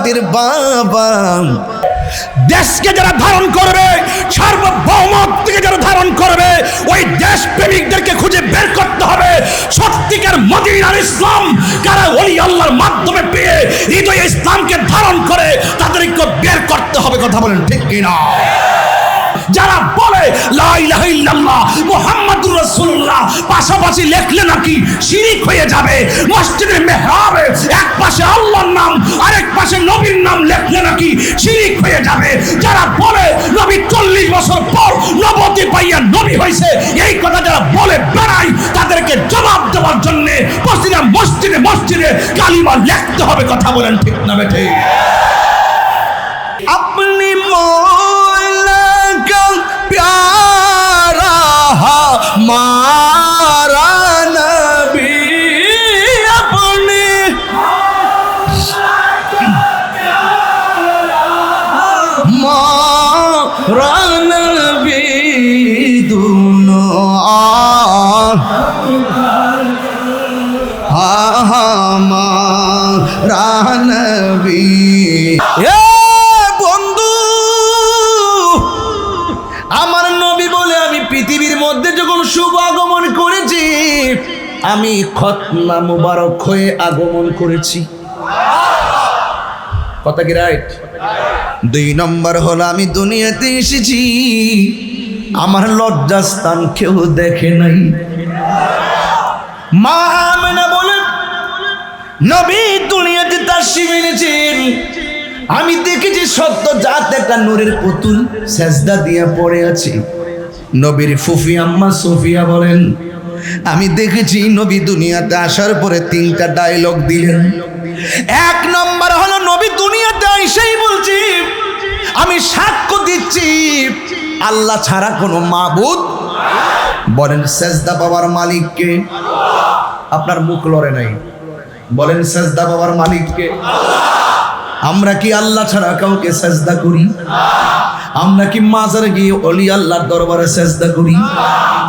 জাতির বাবা। দেশকে যারা ধারণ করবে, সার্বভৌমত্বকে যারা ধারণ করবে, ওই দেশ প্রেমিকদেরকে খুঁজে বের করতে হবে সত্যিকার মদিনার ইসলাম কারা ওলি আল্লাহর মাধ্যমে পেয়ে হৃদয়ে ইসলামকে ধারণ করে তাদেরকে বের করতে হবে। কথা বলেন ঠিক কিনা? যারা বলে লা ইলাহা ইল্লাল্লাহ মুহাম্মাদুর রাসূলুল্লাহ পাশাপাশি লেখলে নাকি শিরক হয়ে যাবে, মসজিদের মেহরাবে এক পাশে আল্লাহর নাম আরেক পাশে নবীর নাম লেখলে নাকি শিরক হয়ে যাবে, যারা বলে নবী 40 বছর পর নবুয়ত পাইয়া নবী হইছে, এই কথা যারা বলে বেড়ায় তাদেরকে জবাব দেওয়ার জন্য প্রতিটা মসজিদে মসজিদে কালিমা লিখতে হবে। কথা বলেন ঠিক না বেঠে? আপনি प्यारा हमारा नबी अपने हमारा नबी दोनों हमारा नबी। পৃথিবীর মধ্যে যখন শুভ আগমন করেছি, আমি খতনা মুবারক হয়ে আগমন করেছি। কথা কি রাইট? 2 নম্বর হলো আমি দুনিয়াতে এসেছি, আমার লজ্জাস্থান কেউ দেখে নাই। মা আমেনা বলেন নবী দুনিয়াতে তাশরীফ এনেছেন, আমি দেখেছি সত্য জাত একটা নূরের পুতুল সেজদা দিয়ে পড়ে আছে। নবীর ফুফি আম্মা সুফিয়া বলেন আমি দেখেছি নবী দুনিয়াতে আসার পরে 3টা ডায়লগ দিলেন। 1 নম্বর হলো নবী দুনিয়াতে আইসাই বলছি আমি সাক্ষ্য দিচ্ছি আল্লাহ ছাড়া কোনো মাবুদ। বলেন সেজদা পাওয়ার মালিক কে? আপনার মুখ লড়ে নাই, বলেন সেজদা পাওয়ার মালিক কে? আমরা কি আল্লাহ ছাড়া কাউকে সেজদা করি? আমরা কি মাজারে গিয়ে ওলি আল্লাহর দরবারে সেজদা করি?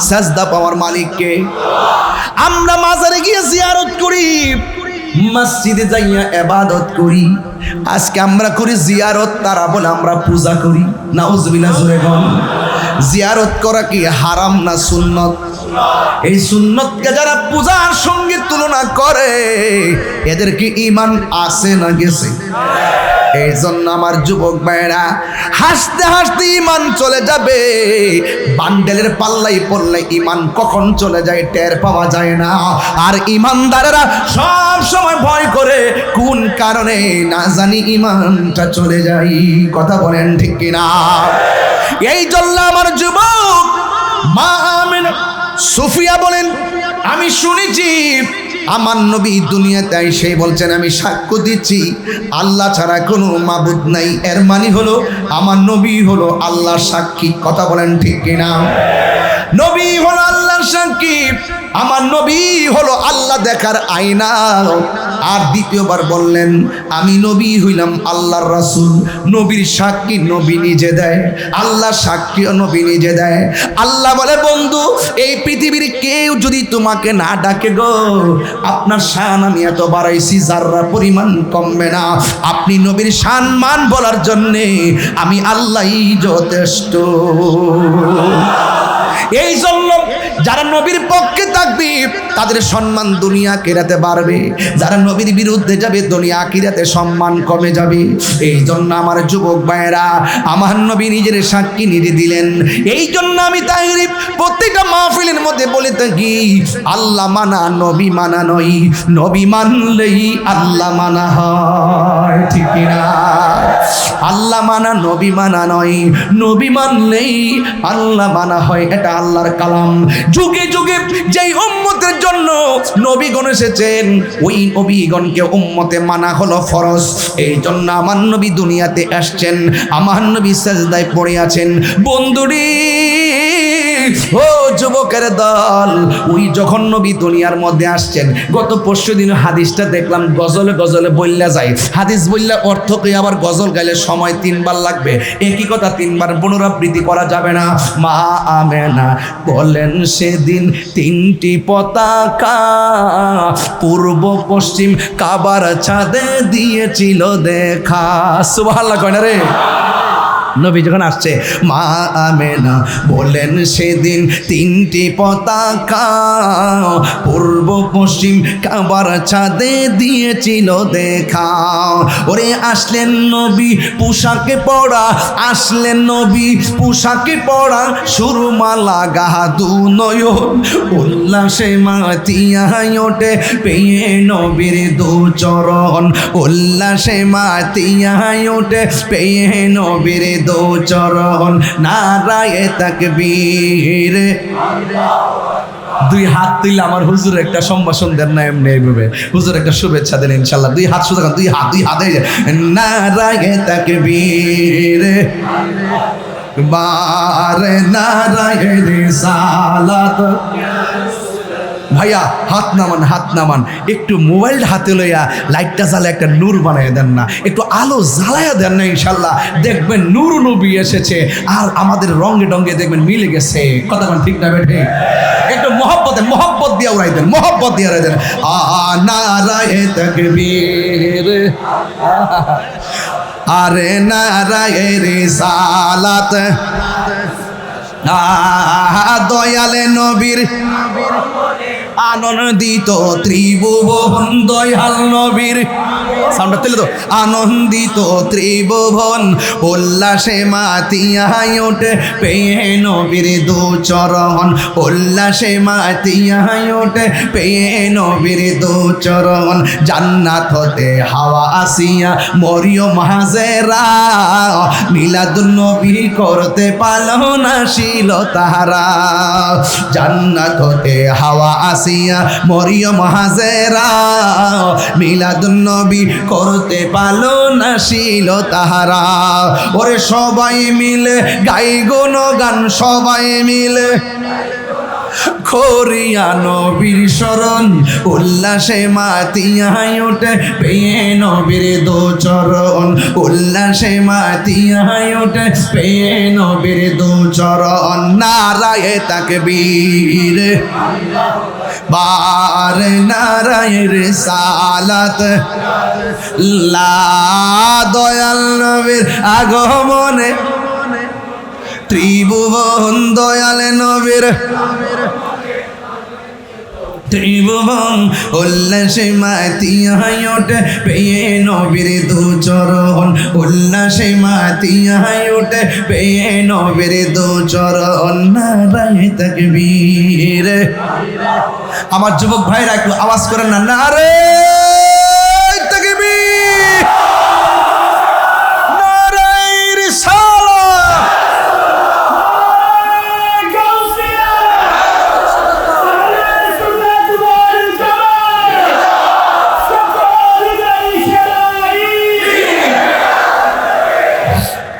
সেজদা পাওয়ার মালিক কে? আমরা মাজারে গিয়ে জিয়ারত করি, মসজিদে যাইয়া ইবাদত করি। আজকে আমরা করি জিয়ারত, তারা বলে আমরা পূজা করি। নাউজুবিল্লাহ জোরে বল। জিয়ারত করা কি হারাম না সুন্নত? এই সুন্নতকে যারা পূজার সঙ্গে তুলনা করে এদের কি ঈমান আছে না গেছে? এই জন্য আমার যুবক ভাইরা হাসতে হাসতে ঈমান চলে যাবে, বান্ডেলের পাল্লাই পড়লে ঈমান কখন চলে যায় টের পাওয়া যায় না। আর ঈমানদারেরা সব সময় ভয় করে কোন কারণে না জানি ঈমানটা চলে যায়। কথা বলেন ঠিক কিনা? এই জন্য আমার যুবক মা আমেনা সুফিয়া বলেন আমি শুনেছি আমার নবী দুনিয়াতে এসে বলছেন আমি সাক্ষ্য দিচ্ছি আল্লাহ ছাড়া কোনো মাবুদ নাই। এর মানে হলো আমার নবী হলো আল্লাহর সাক্ষী। কথা বলেন ঠিক কিনা? নবী হলো আল্লাহর সাক্ষী, আমার নবী হলো আল্লাহ দেখার আয়না। আর দ্বিতীয়বার বললেন আমি নবী হইলাম আল্লাহর রাসূল। নবীর সাক্ষী নবী নিজে দেয়, আল্লাহ সাক্ষীও নবী নিজে দেয়। আল্লাহ বলে বন্ধু এই পৃথিবীর কেউ যদি তোমাকে না ডাকে গো, আপনার শান আমি এত বাড়াইছি যাররা পরিমাণ কমবে না। আপনি নবীর শান মান বলার জন্যে আমি আল্লাহই যথেষ্ট। এই জন্য যারা নবীর পক্ষে থাকবে তাদের সম্মান দুনিয়া আখিরাতে বাড়বে, যারা নবীর বিরুদ্ধে যাবে দুনিয়া আখিরাতে সম্মান কমে যাবে। এই জন্য আমার যুবক ভাইয়েরা আমার নবী নিজের সাক্ষী নিজে দিলেন। এই জন্য আমি তাহিরি প্রত্যেকটা মাহফিলের মধ্যে বলে থাকি আল্লাহ মানা নবী মানা নয়, নবী মানলেই আল্লাহ মানা হয়। ঠিক কিনা? আল্লাহ মানা নবী মানা নয়, নবী মানলেই আল্লাহ মানা হয়। এটা আল্লাহর কালাম। যুগে যুগে যেই উম্মতের জন্য নবীগণ এসেছেন ওই নবীগণকে উম্মতে মানা হলো ফরজ। এই জন্য আমার নবী দুনিয়াতে আসছেন, আমার নবী সাজদায় পড়ে আছেন। বন্ধুরি ও যুবকের দল, ওই যখন নবী দুনিয়ার মধ্যে আসছেন, গত পরশু দিন হাদিসটা দেখলাম, গজলে গজলে বললা যায়, হাদিস বললে অর্থ কি, আবার গজল গাইলে সময় 3 বার লাগবে, একই কথা 3 বার পুনরাবৃত্তি করা যাবে না। মা আমেনা বলেন সেদিন 3টি পতাকা পূর্ব পশ্চিম কাবার ছাদে দিয়েছিল দেখা। সুবহানাল্লাহ কয় না রে? নবী যখন আসছে, মা আমেনা বলেন সেদিন 3টি পতাকা পূর্ব পশ্চিম কাবার ছাদে দিয়েছিল দেখা। ওরে আসলেন নবী পোশাকে পরা, আসলেন নবী পোশাকে পরা, সুরমা লাগা দু নয়ন, উল্লাসে মাতিয়ায় ওঠে পেয়ে নবীর দু চরণ, উল্লাসে মাতিয়ায় ওঠে পেয়ে নবীর দো চরণ, নারায়ে তাকবীর। 2 হাত তুলে আমার হুজুর একটা সম্ভাষণ দেন না, এমনি এইভাবে হুজুর একটা শুভেচ্ছা দেন ইনশাল্লাহ। 2 হাত শুধু, 2 হাত নারায়ে তাকবীর, বারে নারায়ে রিসালাত। ভাইয়া হাত নামান, হাত নামান, একটু মোবাইল হাতে লইয়া লাইটটা জ্বালা একটা নূর বানাইয়া দেন না, একটু আলো জ্বালাইয়া দেন না, ইনশাল্লাহ দেখবেন নূর নবী এসেছে, আর আমাদের রঙে ডঙ্গে দেখবেন মিলে গেছে। কথা বলেন ঠিক না বেঠে? একটু মহব্বত দিয়ে উড়াই দেন, মহব্বত দিয়ে উড়াই দেন। নারায়ে তাকবীর, আরে নারায়ে রিসালাত, দয়ালে নবীর আনন্দিত ত্রিভুবন, দয়াল নবীর সাউন্ডটা তুলে তো, আনন্দিত ত্রিভুবন, উল্লাসে মাতিয়ায় ওঠে পেয়ে নবীর দু চরণ, উল্লাসে মাতিয়ায় ওঠে পেয়ে নবীর দু চরণ, জান্নাত হতে হাওয়া আসিয়া মরিয়ম হাজেরা, মিলাদুন নবী করতে পারলো না ছিল তাহারা, জান্নাত হতে হাওয়া আসিয়া মরিয়ম হাজেরা, মিলাদুন নবী করতে পারলো না ছিল তাহারা। ওরে সবাই মিলে গাই গুণগান, সবাই মিলে করিয়া নবীর শরণ, উল্লাসে মাতিয়ায় ওঠে পেয়ে নবীর দো চরণ, উল্লাসে মাতিয়ায় ওঠে পেয়ে নবীর দো চরণ, নারায়ে তাকবীর, বারে নারায়ে রিসালাত, লা দয়াল নবীর আগমনে ত্রিভুবন, দয়াল নবীর ত্রিভুবন, উল্লাসে মাতিয়ায় ওঠে পেয়ে নবীর দু চরণ, উল্লাসে মাতিয়ায় ওঠে পেয়ে নবীর দু চরণ, নারায়ে তাকবীর। আমার যুবক ভাইরা একটু আওয়াজ করেন না, নারায়ে তাকবীর, নারায়ে রিসালাত।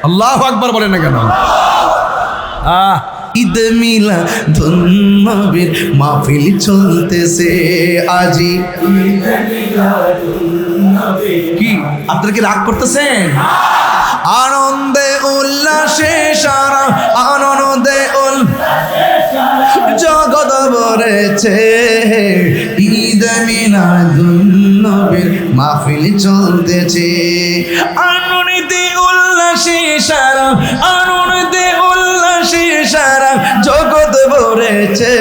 আল্লাহু আকবার বলেন না কেন? ঈদ মিলাদুন নবীর মাহফিল চলতেছে আজি। কি আপনারা কি রাগ করতেছেন? আনন্দে উল্লাসে সারা, আনন্দে জগৎ ভরেছে, ঈদ মিলাদুন নবীর মাহফিল চলতেছে, আনন্দে উল্লাসে সারা, আনন্দে উল্লাসে সারা জগৎ ভরেছে,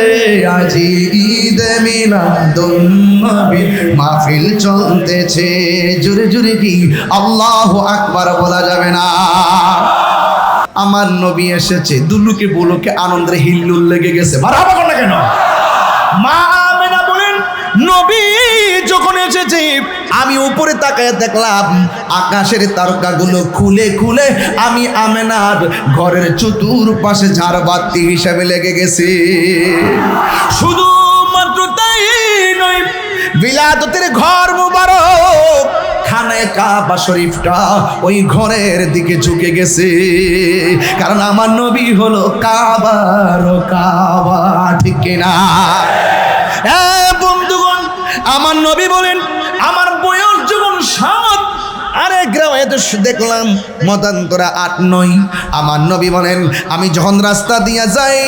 আজি ঈদ মিলাদুন নবীর মাহফিল চলতেছে। জোরে জোরে কি আল্লাহু আকবার বলা যাবে না? আমার নবী এসেছে, দুলুকে বুলুকে আনন্দে হিল্লুল লেগে গেছে। মারহাবা করলে কেন? মা আমেনা বলেন, নবী যখন এসেছে আমি উপরে তাকায় দেখলাম আকাশের তারকাগুলো খুলে খুলে আমি আমেনার ঘরের চতুর্পাশে ঝাড়বাতি হিসাবে লেগে গেছে। শুধুমাত্র তাই নয়, বিলাদতের ঘর মুবারক খানায়ে কাবা শরীফটা ওই ঘরের দিকে ঝুঁকে গেছে, কারণ আমার নবী হলো কাবার কাবা, ঠিক কিনা? বন্ধুগণ, আমার নবী বলেন আমার বয়স যখন 7, আরেক রাওয়ায়াতে দেখলাম মতান্তরা 8-9, আমার নবী বলেন আমি যখন রাস্তা দিয়া যাই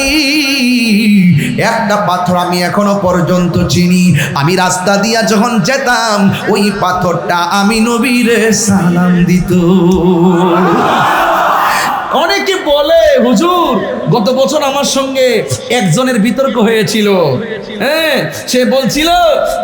একটা পাথর আমি এখনো পর্যন্ত চিনি, আমি রাস্তা দিয়া যখন যেতাম ওই পাথরটা আমি নবীরে সালাম দিত। অনেকে বলে হুজুর গত বছর আমার সঙ্গে একজনের বিতর্ক হয়েছিল, হ্যাঁ, সে বলছিল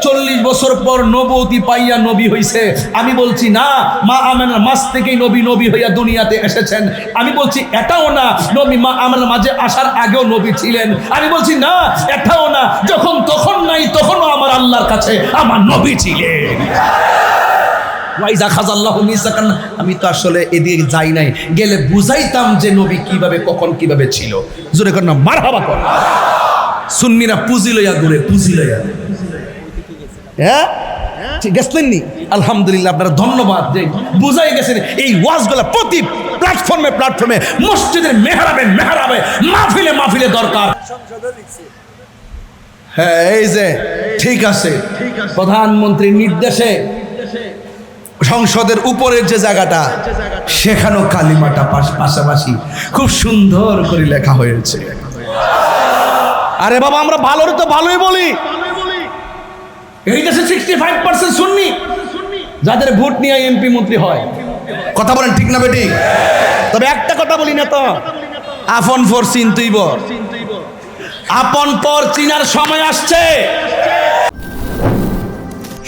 40 বছর পর নবুয়তি পাইয়া নবী হইছে। আমি বলছি না, মা আমেনার মাঝ থেকেই নবী হইয়া দুনিয়াতে এসেছেন। আমি বলছি এটাও না, নবী মা আমেনার মাঝে আসার আগেও নবী ছিলেন। আমি বলছি না, এটাও না, যখন তখন নাই তখনও আমার আল্লাহর কাছে আমার নবী ছিলেন। আমি তো আসলে এদিকে যাই নাই, গেলে বুঝাইতাম যে নবী কিভাবে কখন কিভাবে ছিল। জোরে কর না মারহাবা কর। সুন্নিরা পুঁজি লইয়া ঘুরে, পুঁজি লইয়া। হ্যাঁ ঠিক গেছেন নি? আলহামদুলিল্লাহ, আপনারা ধন্যবাদ যে বুঝাই গেছেন। এই ওয়াজগুলা প্রতি প্ল্যাটফর্মে মসজিদের মেহরাবে মাহফিলে দরকার। হ্যাঁ এই যে ঠিক আছে, প্রধানমন্ত্রীর নির্দেশে সংসদের উপরের যে জায়গাটা সেখানেও কালিমাটা পাশাপাশি খুব সুন্দর করে লেখা হয়েছে। আরে বাবা, আমরা ভালোর তো ভালোই বলি। এই দেশে 65% সুন্নি, যাদের ভোট নিয়ে এমপি মন্ত্রী হয়। কথা বলেন ঠিক না বেটি? তবে একটা কথা বলি না তো, আপন পর চিনতেইব, আপন পর চিনার সময় আসছে।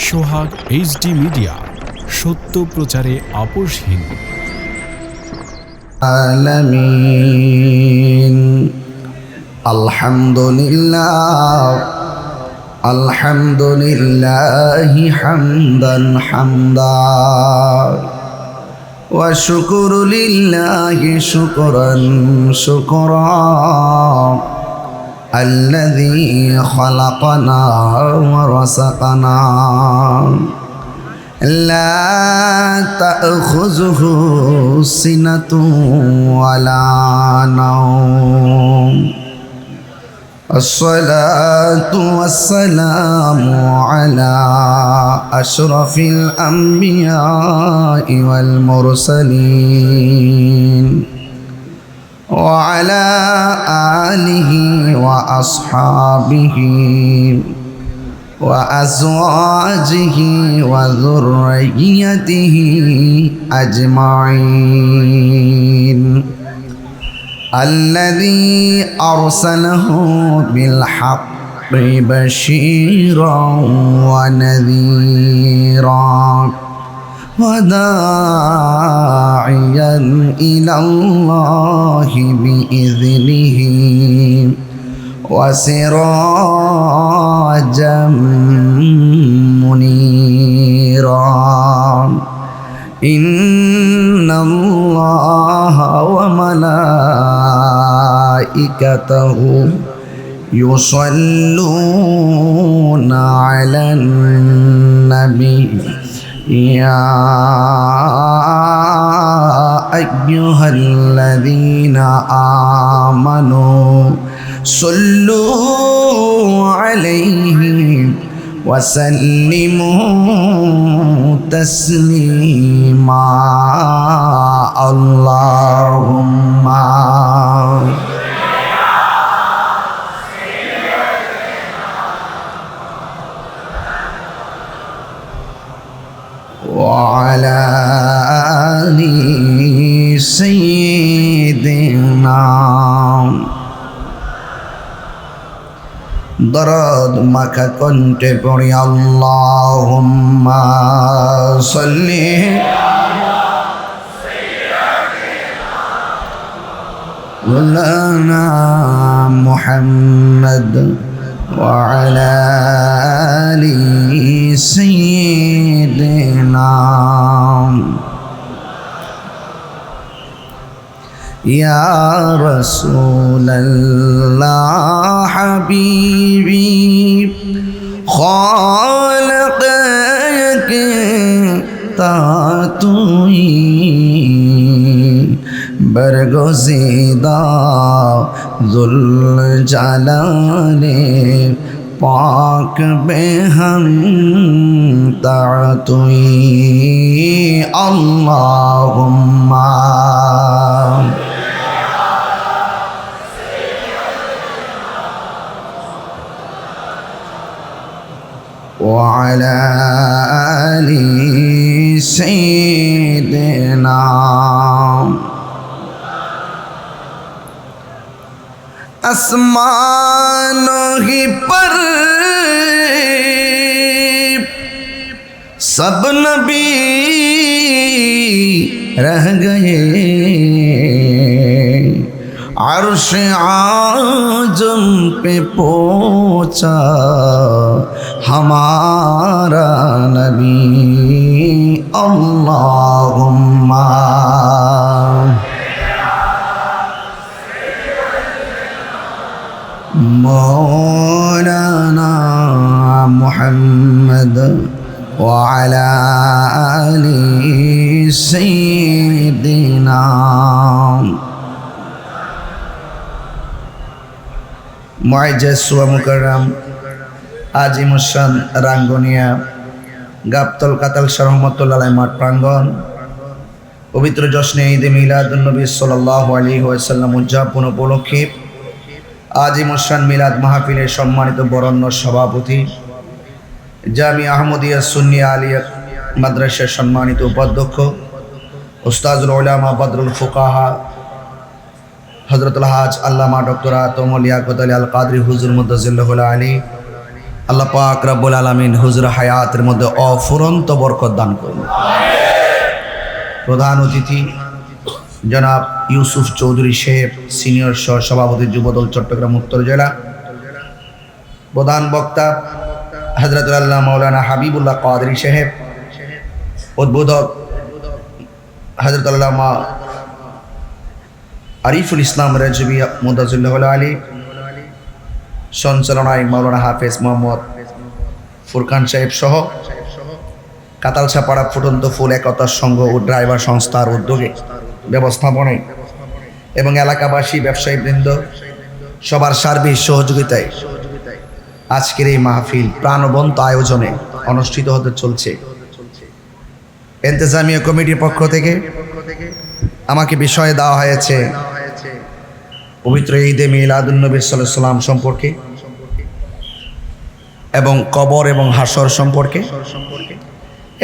সোহাগ এইচডি মিডিয়া, সত্য প্রচারে আপোষহীন। আলামিন। আলহামদুলিল্লাহি হামদান হামদা ওয়া শুকরু লিল্লাহি শুকরান শুকরা আল্লাযী খালাকানা ওয়া রাযাকানা لا تأخذه سنة ولا نوم الصلاة والسلام على أشرف الأنبياء والمرسلين وعلى آله وأصحابه وأزواجه وذريته أجمعين الذي أرسله بالحق بشيرا ونذيرا وداعيا إلى الله بإذنه وسراجا منيرا إن الله وملائكته يصلون على النبي يا أيها الذين آمنوا صلوا عليه وسلموا تسليما اللهم وعلى آل سيدنا দরদ মাখা কণ্ঠে পড়ি আল্লাহুম্মা সাল্লি আলা মুহাম্মদ ওয়া আলা আলি সাইয়্যিদিনা يا رسول الله حبيبي خالقك খোদা তুই বরগজিদা জুল জালালে পাক বেহম তা তুই আল্লাহুম্মা وعلى آل سيدنا आसमानों ही पर सब नबी रह गए अर्श आजम पे पहुंचा हमारा नबी अल्लाहुम्मा मौलाना मुहम्मद वअला आलि सय्यिदिना मुअज्जज़ व मुकर्रम আজিমুসান রাঙ্গুনিয়া গাবতল কাতাল রহমতুল্লাহ মাঠ প্রাঙ্গণ পবিত্র জশ্নে ঈদে মিলাদুন নবী সাল্লাল্লাহু আলাইহি ওয়াসাল্লাম উদযাপন উপলক্ষে আজিমুসান মিলাদ মাহফিলের সম্মানিত বরেণ্য সভাপতি জামিয়া আহমদিয়া সুন্নিয়া আলিয়া মাদ্রাসার সম্মানিত উপাধ্যক্ষ উস্তাজুল উলামা বদরুল ফুকাহা হযরতুল হাজ আল্লামা ডক্টর আতম লিয়াকত আলী আল কাদরি হুজুর মুদ্দাজিল্লাহুল আলী আল্লাহ পাক রব্বুল আলামিন হুজুর হায়াতের মধ্যে অফুরন্ত বরকত দান করুন। প্রধান অতিথি জনাব ইউসুফ চৌধুরী সাহেব সিনিয়র সহ সভাপতি যুবদল চট্টগ্রাম উত্তর জেলা। প্রধান বক্তা হযরত আল্লাহ মাওলানা হাবিবুল্লাহ কাদরি সাহেব। উদ্বোধক হযরত আল্লামা আরিফুল ইসলাম রাজবি মুদ্দাজিল্লাহুল আলী। সঞ্চালনায় মাওলানা হাফেজ মোহাম্মদ ফুরকান সাহেব সহ কাতালছাপাড়া ফুটন্ত ফুল একতা সংঘ ও ড্রাইভার সংস্থার উদ্যোগে ব্যবস্থাপনায় এবং এলাকাবাসী ব্যবসায়ীবৃন্দ সবার সার্বিক সহযোগিতায় আজকের এই মাহফিল প্রাণবন্ত আয়োজনে অনুষ্ঠিত হতে চলছে। ইন্তেজামিয়া কমিটির পক্ষ থেকে আমাকে বিষয় দেওয়া হয়েছে পবিত্র ঈদে মিলাদুন নবী সাল্লাল্লাহু আলাইহি ওয়াসাল্লাম সম্পর্কে এবং কবর এবং হাসর সম্পর্কে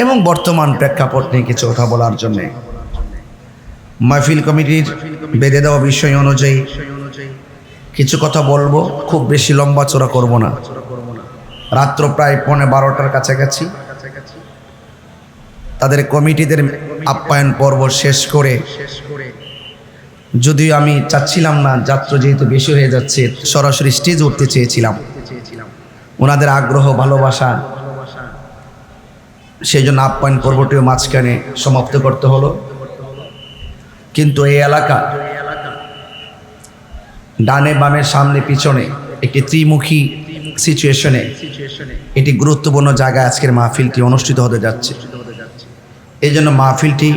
এবং বর্তমান প্রেক্ষাপট নিয়ে কিছু কথা বলার জন্য মাহফিল কমিটির বেঁধে দেওয়া বিষয় অনুযায়ী কিছু কথা বলবো, খুব বেশি লম্বা চড়া করব না। রাত্র প্রায় 12:15 কাছাকাছি তাদের কমিটিদের আপ্যায়ন পর্ব শেষ করে, যদিও আমি চাচ্ছিলাম না, যাত্রা যেহেতু বেশি হয়ে যাচ্ছে, সরাসরি স্টেজে উঠতে চেয়েছিলাম। ওনাদের আগ্রহ ভালোবাসা, সেই জন্য আপ্যায়ন পর্বটিও মাঝখানে সমাপ্ত করতে হলো। কিন্তু এই এলাকা ডানে বামে সামনে পিছনে একটি ত্রিমুখী সিচুয়েশনে এটি গুরুত্বপূর্ণ জায়গায় আজকের মাহফিলটি অনুষ্ঠিত হতে যাচ্ছে। এই জন্য মাহফিলটি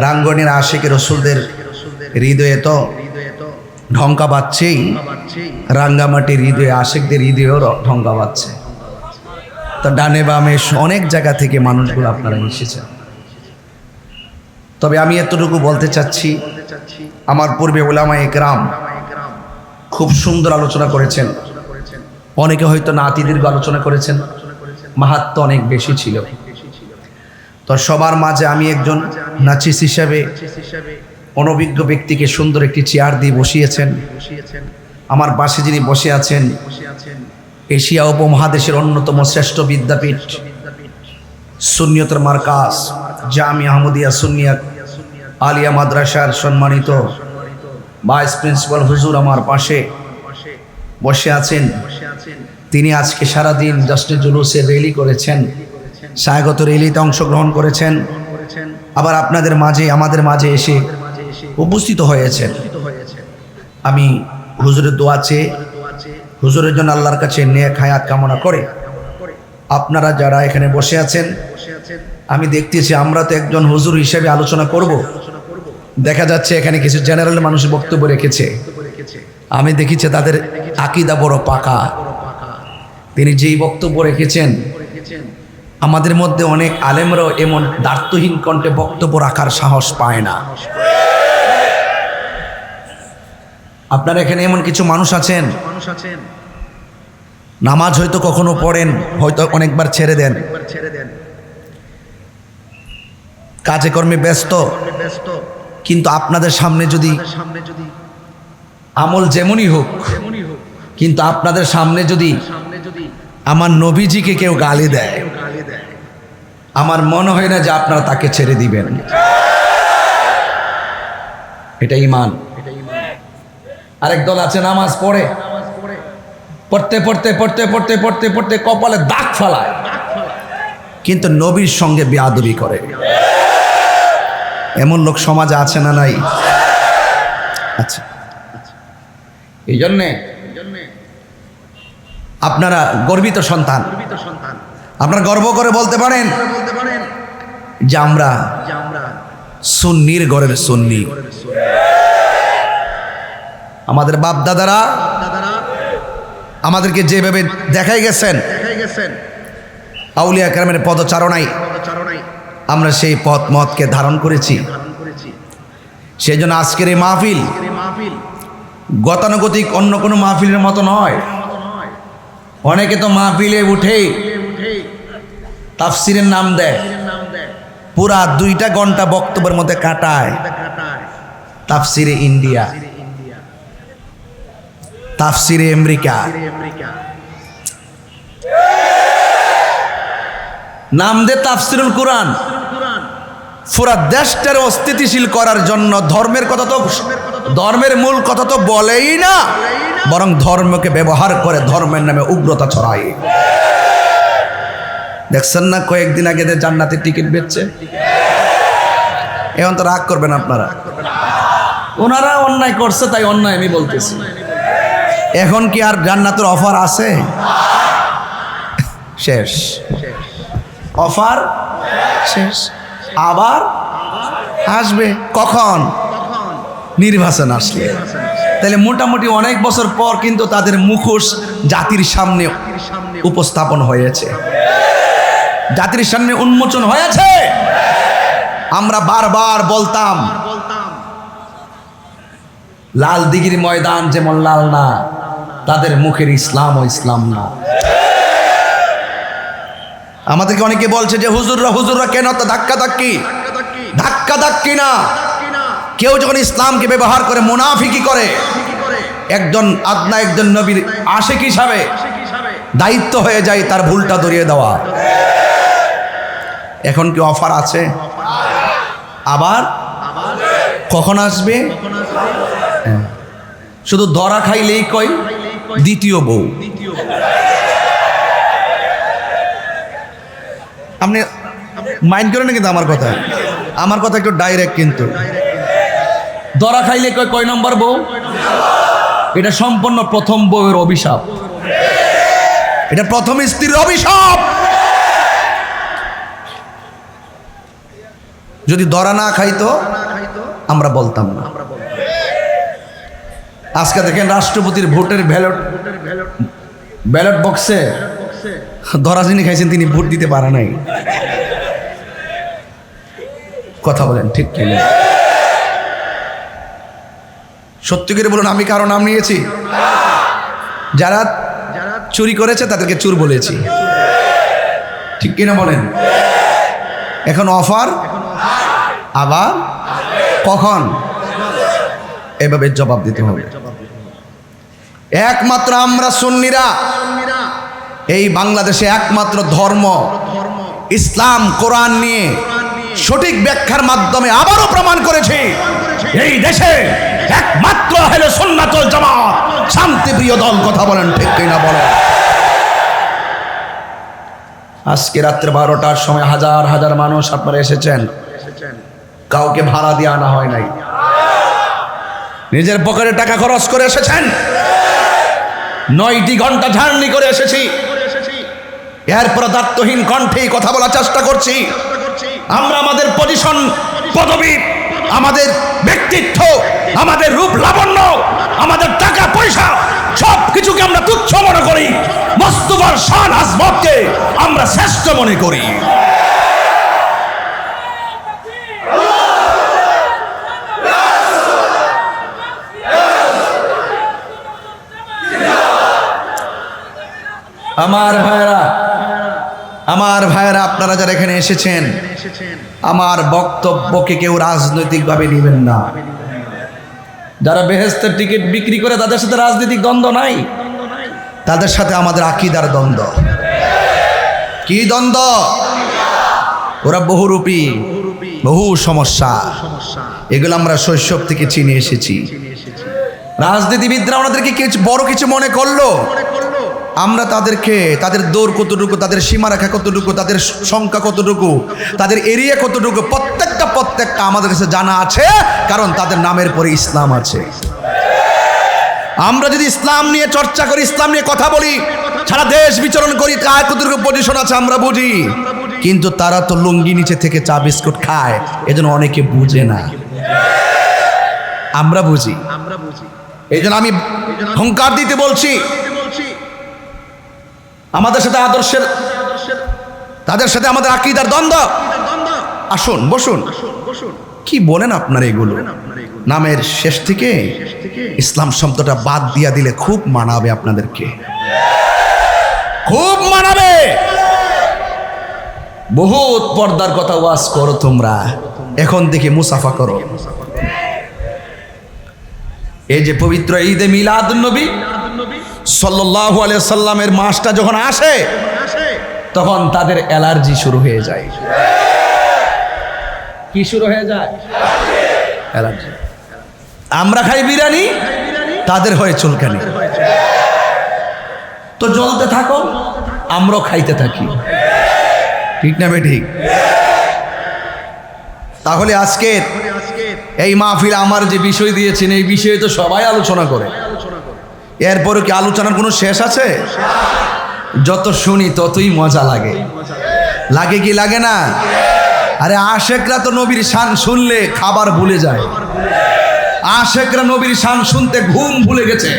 রাঙ্গনের আশিক রসুলদের হৃদয়ে তো ঢঙ্কা বাজছেই, রাঙ্গামাটির হৃদয়ে আশিকদের হৃদয়েও ঢঙ্কা বাজছে। তো ডানে বামে অনেক জায়গা থেকে মানুষগুলো আপনারা এসেছেন। তবে আমি এতটুকু বলতে চাচ্ছি, আমার পূর্বে উলামায়ে কেরাম খুব সুন্দর আলোচনা করেছেন। অনেকে হয়তো নাতি দীর্ঘ আলোচনা করেছেন, মাহাত্ম্য অনেক বেশি ছিল। তো সবার মাঝে আমি একজন নাচিস হিসাবে অনভিজ্ঞ ব্যক্তিকে সুন্দর একটি চেয়ার দিয়ে বসিয়েছেন। আমার পাশে যিনি বসে আছেন এশিয়া উপমহাদেশের অন্যতম শ্রেষ্ঠ বিদ্যাপীঠ সুন্নিয়তের মার্কাজ জামিয়া আহমদিয়া সুন্নিয়া আলিয়া মাদ্রাসার সম্মানিত ভাইস প্রিন্সিপাল হুজুর আমার পাশে বসে আছেন। তিনি আজকে সারাদিন জশ্নে জুলুসে র্যালি করেছেন, স্বাগত র্যালিতে অংশগ্রহণ করেছেন, আবার আপনাদের মাঝে আমাদের মাঝে এসে উপস্থিত হয়েছেন। আমি হুজুরের দোয়া চেয়ে হুজুরের জন্য আল্লাহর কাছে নেক হায়াত কামনা করে আপনারা যারা এখানে বসে আছেন আমি দেখতেছি আমরা তো একজন হুজুর হিসেবে আলোচনা করব, দেখা যাচ্ছে এখানে কিছু জেনারেল মানুষ বক্তব্য রেখেছে। আমি দেখেছি তাদের আকীদা বড় পাকা। তিনি যেই বক্তব্য রেখেছেন, আমাদের মধ্যে অনেক আলেমরাও এমন দ্বার্থহীন কণ্ঠে বক্তব্য রাখার সাহস পায় না। আপনারা এখানে এমন কিছু মানুষ আছেন, নামাজ হয়তো কখনো পড়েন, হয়তো অনেকবার ছেড়ে দেন, কাজে কর্মে ব্যস্ত, কিন্তু আপনাদের সামনে যদি আমল যেমনই হোক, কিন্তু আপনাদের সামনে যদি আমার নবীজিকে কেউ গালি দেয়, আমার মনে হয় না যে আপনারা তাকে ছেড়ে দিবেন। এটা ঈমান। আরেক দল আছে নামাজ পড়ে, পড়তে পড়তে পড়তে পড়তে পড়তে পড়তে কপালে দাগ ফেলায়, কিন্তু নবীর সঙ্গে বেয়াদবি করে। এমন লোক সমাজে আছে না নাই? আচ্ছা, এই জন্যে আপনারা গর্বিত সন্তান, আপনারা গর্ব করে বলতে পারেন যে আমরা সুন্নির ঘরের সুন্নি। আমাদের বাপ দাদারা আমাদেরকে যেভাবে দেখাই গেছেন আউলিয়া কেরামের পদচারণায়, আমরা সেই পথ মতকে ধারণ করেছি। সেই জন্য আজকের এই মাহফিল গতানুগতিক অন্য কোনো মাহফিলের মতো নয়। অনেকে তো মাহফিলে উঠে তাফসিরের নাম দেয়, পুরা 2 ঘন্টা বক্তব্যের মধ্যে কাটায় তাফসিরে ইন্ডিয়া, তাফসিরে আমেরিকা, নাম দে তাফসিরুল কুরআন। পুরা দেশটার অস্থিতিশীল করার জন্য ধর্মের মূল কথা তো বলেই না, বরং ধর্মকে ব্যবহার করে ধর্মের নামে উগ্রতা ছড়ায়। দেখছেন না কয়েকদিন আগে জান্নাতের টিকিট বেচছে। এখন তো রাগ করবেন আপনারা, ওনারা অন্যায় করছে তাই অন্যায় আমি বলতেছি। এখন কি আর জান্নাতের অফার আছে? শেষ, অফার শেষ। আবার আসবে কখন? নির্বাচন আসলে। তাহলে মোটামুটি অনেক বছর পর কিন্তু তাদের মুখোশ জাতির সামনে উপস্থাপন হয়েছে, জাতির সামনে উন্মোচন হয়েছে। আমরা বারবার বলতাম লাল দিঘির ময়দান যেমন লাল না, তাদের মুখের ইসলাম ও ইসলাম না। আমাদেরকে অনেকে বলছে যে হুজুররা কেন তো ধাক্কা না। কেউ যখন ইসলামকে ব্যবহার করে মুনাফিকি করে, একজন নবীর আশিক হিসাবে দায়িত্ব হয়ে যায় তার ভুলটা ধরিয়ে দেওয়া। এখন কি অফার আছে? আবার কখন আসবে? শুধু ধরা খাইলেই কয় দ্বিতীয় বউ। আপনি মাইন্ড করেন না, কিন্তু আমার কথা একটু ডাইরেক্ট। কিন্তু ধরা খাইলে কয় নম্বর বউ? এটা সম্পূর্ণ প্রথম বউয়ের অভিশাপ, এটা প্রথম স্ত্রীর অভিশাপ। যদি ধরা না খাইতো আমরা বলতাম না। আজকে দেখেন রাষ্ট্রপতির ভোটের ব্যালট বক্সে ধরা যিনি খাইছেন তিনি ভোট দিতে পারে নাই। কথা বলেন ঠিক কিনা? সত্যি করে বলুন, আমি কারো নাম নিয়েছি? যারা চুরি করেছে তাদেরকে চোর বলেছি, ঠিক কিনা বলেন? এখন অফার, আবার কখন? এভাবে জবাব দিতে হবে। একমাত্র আমরা সুন্নিরা এই বাংলাদেশে একমাত্র ধর্ম ইসলাম কোরআন নিয়ে সঠিক ব্যাখ্যার মাধ্যমে আবারও প্রমাণ করেছি এই দেশে একমাত্র আহলে সুন্নাত ওয়াল জামাত শান্তিপ্রিয় দল। কথা বলেন ঠিক কিনা বলেন? আজকে রাত্রে 12টার সময় হাজার হাজার মানুষ আপনারা এসেছেন, কাউকে ভাড়া দিয়ে আনা হয় নাই, নিজের পকেটে টাকা খরচ করে এসেছেন। 9টি ঘন্টা জার্নি করে এসেছি, এরপর দায়িত্বহীন কণ্ঠেই কথা বলার চেষ্টা করছি। আমরা আমাদের পজিশন, পদবি, আমাদের ব্যক্তিত্ব, আমাদের রূপ লাবণ্য, আমাদের টাকা পয়সা সব কিছুকে আমরা তুচ্ছ মনে করি, মোস্তফার শান আজমতকে আমরা শ্রেষ্ঠ মনে করি। আমার ভাইয়েরা, আপনারা যারা এখানে এসেছেন, আমার বক্তব্যকে কেউ রাজনৈতিকভাবে নেবেন না। যারা বেহেশতের টিকিট বিক্রি করে তাদের সাথে রাজনৈতিক দ্বন্দ্ব নাই, তাদের সাথে আমাদের আকীদার দ্বন্দ্ব। কি দ্বন্দ্ব? ওরা বহুরূপী, বহু সমস্যা, এগুলো আমরা শৈশব থেকে চিনে এসেছি। রাজনীতিবিদরা ওনাদেরকে বড় কিছু মনে করলো, আমরা তাদেরকে, তাদের দৌড় কতটুকু, তাদের সীমারেখা কতটুকু, তাদের সংখ্যা কতটুকু, তাদের এরিয়া কতটুকু, প্রত্যেকটা আমাদের কাছে জানা আছে, কারণ তাদের নামের পরে ইসলাম আছে। আমরা যদি ইসলাম নিয়ে চর্চা করি, ইসলাম নিয়ে কথা বলি, সারা দেশ বিচরণ করি, কার কতটুকু পজিশন আছে আমরা বুঝি, কিন্তু তারা তো লুঙ্গি নিচে থেকে চা বিস্কুট খায়, এজন্য অনেকে বুঝে না, আমরা বুঝি। এই জন্য আমি হুঙ্কার দিতে বলছি, আমাদের সাথে আদর্শের, তাদের সাথে আমাদের আকীদার দ্বন্দ্ব। আসুন, বসুন। কি বলেন আপনারা? এগুলো নামের শেষ থেকে ইসলাম শব্দটা বাদ দিয়া দিলে খুব মানাবে, আপনাদেরকে খুব মানাবে। বহুত পর্দার কথা ওয়াজ করো তোমরা, এখন থেকে মুসাফা করো। এই যে পবিত্র ঈদে মিলাদুন্নবী সাল্লাল্লাহু আলাইহি সাল্লামের মাসটা যখন আসে, তখন তাদের অ্যালার্জি শুরু হয়ে যায়। কি শুরু হয়ে যায়? অ্যালার্জি। আমরা খাই বিরিয়ানি, তাদের হয় চুলকানি। তো জ্বলতে থাকো, আমরাও খাইতে থাকি, ঠিক না বেঠিক? তাহলে আজকের এই মাহফিল আমার যে বিষয় দিয়েছেন, এই বিষয়ে তো সবাই আলোচনা করে, এরপরে কি আলোচনার কোনো শেষ আছে? যত শুনি ততই মজা লাগে, লাগে কি লাগে না? আরে আশেকরা তো নবীর শান শুনলে খাবার ভুলে যায়, আশেকরা নবীর শান শুনতে ঘুম ভুলে গেছে,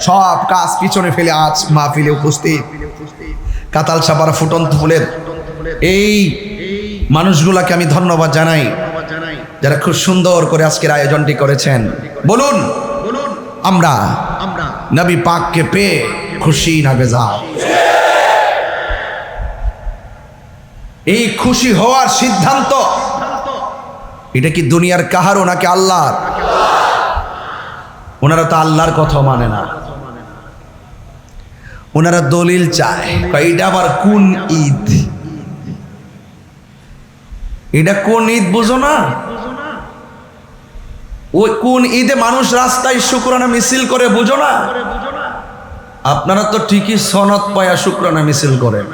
সব কাজ পিছনে ফেলে আজ মাহফিলে উপস্থিত। কাতাল সাপাড়া ফুটন্ত ফুলের এই মানুষগুলাকে আমি ধন্যবাদ জানাই, যারা খুব সুন্দর করে আজকের আয়োজনটি করেছেন। বলুন, আমরা নবী পাককে পেয়ে খুশি না বেজার? এই খুশি হওয়ার সিদ্ধান্ত, এটা কি দুনিয়ার কাহারও নাকি আল্লাহর? ওনারা তো আল্লাহর কথা মানে না, ওনারা দলিল চায়। এটা আবার কোন ঈদ? এটা কোন ঈদ বুঝো না? ওই কোন ঈদে মানুষ রাস্তায় শুকরানা মিছিল করে বুঝো না? আপনারা তো ঠিকই সনদ পায়া শুকরানা মিছিল করেন।